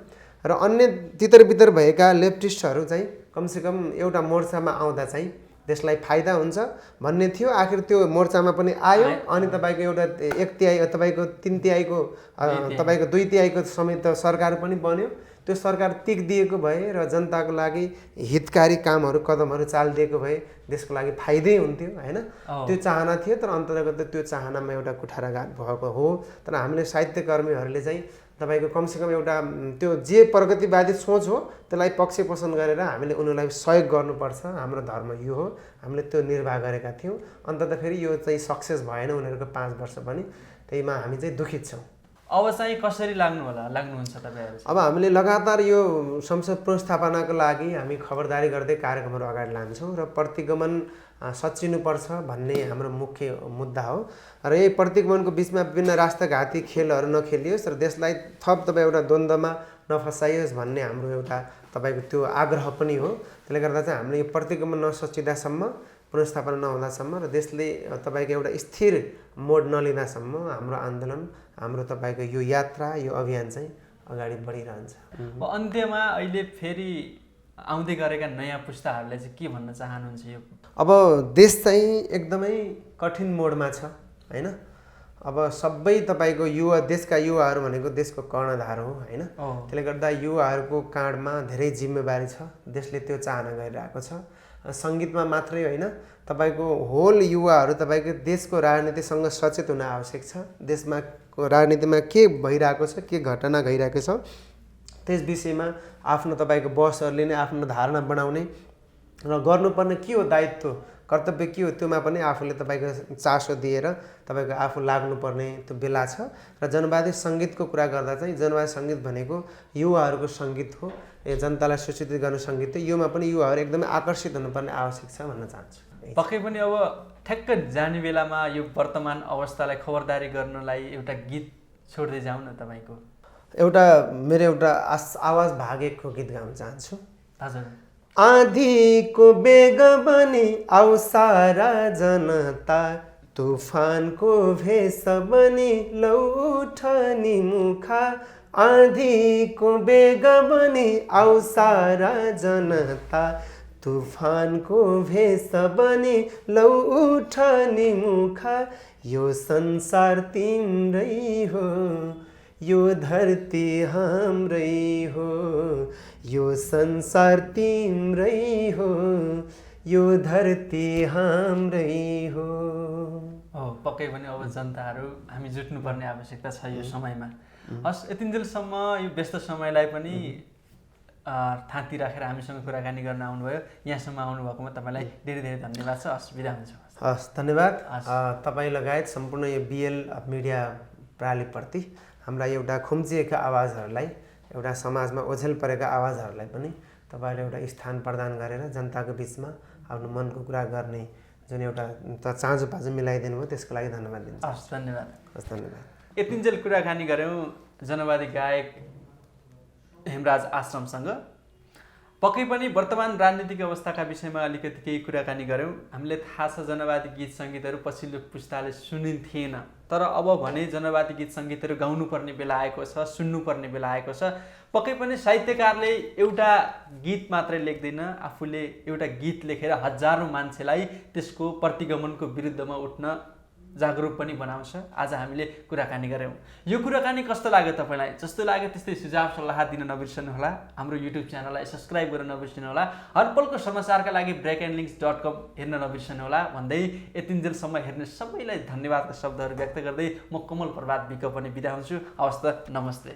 र अन्य तितर बितर भएका लेफ्टिस्टहरू चाहिँ कमसेकम एउटा मोर्चामा आउँदा चाहिँ देशलाई फाइदा हुन्छ भन्ने थियो। आखिर त्यो मोर्चामा पनि आयो, अनि तपाईँको एउटा 1/3 तपाईँको 3/3 तपाईँको 2/3 समेत सरकार पनि बन्यो। त्यो सरकार टिक दिएको भए र जनताको लागि हितकारी कामहरू कदमहरू चालिदिएको भए देशको लागि फाइदै हुन्थ्यो होइन। त्यो चाहना थियो, तर अन्तर्गत त्यो चाहनामा एउटा कुठाराघात भएको हो। तर हामीले साहित्यकर्मीहरूले चाहिँ तपाईँको कमसेकम एउटा त्यो जे प्रगतिवादी सोच हो त्यसलाई पक्षपोषण गरेर हामीले उनीहरूलाई सहयोग गर्नुपर्छ, हाम्रो धर्म यो हो, हामीले त्यो निर्वाह गरेका थियौँ। अन्तत फेरि यो चाहिँ सक्सेस भएन उनीहरूको 5 वर्ष पनि, त्यहीमा हामी चाहिँ दुखित छौँ। अब चाहिँ कसरी लाग्नुहुन्छ तपाईँहरू? अब हामीले लगातार यो संसद पुनर्स्थापनाको लागि हामी खबरदारी गर्दै कार्यक्रमहरू अगाडि लान्छौँ र प्रतिगमन सच्चिनुपर्छ भन्ने हाम्रो मुख्य मुद्दा हो। र यही प्रतिगमनको बिचमा विभिन्न राष्ट्रघाती खेलहरू नखेलियोस् र देशलाई थप तपाईँ एउटा द्वन्द्वमा नफसाइयोस् भन्ने हाम्रो एउटा तपाईँको त्यो आग्रह पनि हो। त्यसले गर्दा चाहिँ हामीले यो प्रतिगमन नसच्चिँदासम्म, पुनर्स्थापना नहुँदासम्म र देशले तपाईँको एउटा स्थिर मोड नलिँदासम्म हाम्रो आन्दोलन, हाम्रो तपाईँको यो यात्रा, यो अभियान चाहिँ अगाडि बढिरहन्छ। अन्त्यमा अहिले फेरि आउँदै गरेका नयाँ पुस्ताहरूलाई चाहिँ के भन्न चाहनुहुन्छ? यो अब देश चाहिँ एकदमै कठिन मोडमा छ होइन। अब सबै तपाईँको युवा, देशका युवाहरू भनेको देशको कर्णधार हो होइन। त्यसले गर्दा युवाहरूको काँधमा धेरै जिम्मेवारी छ, देशले त्यो चाहना गरिरहेको छ। सङ्गीतमा मात्रै होइन, तपाईँको होल युवाहरू तपाईँको देशको राजनीतिसँग सचेत हुन आवश्यक छ। देशमा राजनीतिमा के भइरहेको छ, के घटना गइरहेको छ, त्यस विषयमा आफ्नो तपाईँको बसहरूले नै आफ्नो धारणा बनाउने र गर्नुपर्ने के हो, दायित्व कर्तव्य के हो, त्योमा पनि आफूले तपाईँको चासो दिएर तपाईँको आफू लाग्नुपर्ने त्यो बेला छ। र जनवादी सङ्गीतको कुरा गर्दा चाहिँ जनवादी सङ्गीत भनेको युवाहरूको सङ्गीत हो, जनतालाई सूचित गर्ने सङ्गीत हो। योमा पनि युवाहरू एकदमै आकर्षित हुनुपर्ने आवश्यक छ भन्न चाहन्छु। पक्कै पनि अब ठ्याक्क जाने बेलामा यो वर्तमान अवस्थालाई खबरदारी गर्नलाई एउटा गीत छोड्दै जाउँ न तपाईँको। एउटा मेरो एउटा आवाज भागेको गीत गाउन चाहन्छु। हजुर। आँधीको बेग बनी आऊ सारा जनता, तुफानको भेष बनी लौ उठनी मुखा। आँधीको बेग बनी आऊ सारा जनता, तुफानको भेष बनी लौ उठनी मुखा। यो संसार तिम्रै हो, यो धरती हाम्रै हो, यो संसार तिम्रै हो, यो धरती हाम्रै हो। पक्कै पनि अब जनताहरू हामी जुट्नुपर्ने आवश्यकता छ यो समयमा। हस्, यतिन्जेलसम्म यो व्यस्त समयलाई पनि थाँती राखेर हामीसँग कुराकानी गर्न आउनुभयो। यहाँसम्म आउनुभएकोमा तपाईँलाई धेरै धेरै धन्यवाद छ। हस्, बिदा हुन्छ। हस्, धन्यवाद। तपाईँ लगायत सम्पूर्ण यो बिएल मिडिया प्रणालीप्रति हाम्रा एउटा खुम्चिएका आवाजहरूलाई, एउटा समाजमा ओझेल परेका आवाजहरूलाई पनि तपाईँले एउटा स्थान प्रदान गरेर जनताको बिचमा आफ्नो मनको कुरा गर्ने जुन एउटा चाँजो पाँजो मिलाइदिनु भयो, त्यसको लागि धन्यवाद दिन्छु। हस्, धन्यवाद। हस्, धन्यवाद। यतिन्जेल कुराकानी गऱ्यौँ जनवादी गायक हेमराज आश्रमसँग। पक्कै पनि वर्तमान राजनीतिक अवस्थाका विषयमा अलिकति केही कुराकानी गऱ्यौँ। हामीलाई थाहा छ जनवादी गीत सङ्गीतहरू पछिल्लो पुस्ताले सुनिन्थेन, तर अब भने जनवादी गीत सङ्गीतहरू गाउनुपर्ने बेला आएको छ, सुन्नुपर्ने बेला आएको छ। पक्कै पनि साहित्यकारले एउटा गीत मात्रै लेख्दैन, आफूले एउटा गीत लेखेर हजारौँ मान्छेलाई त्यसको प्रतिगमनको विरुद्धमा उठ्न जागरुक पनि बनाउँछ। आज हामीले कुराकानी गऱ्यौँ। यो कुराकानी कस्तो लाग्यो तपाईँलाई? जस्तो लाग्यो त्यस्तै सुझाव सल्लाह दिन नबिर्सनुहोला। हाम्रो युट्युब च्यानललाई सब्सक्राइब गर्न नबिर्सनुहोला। हरपलको समाचारका लागि breakandlinks.com हेर्न नबिर्सनुहोला भन्दै यतिन्जेलसम्म हेर्ने सबैलाई धन्यवादका शब्दहरू व्यक्त गर्दै म कमल प्रभात विक पनि बिदा हुन्छु। हवस् त, नमस्ते।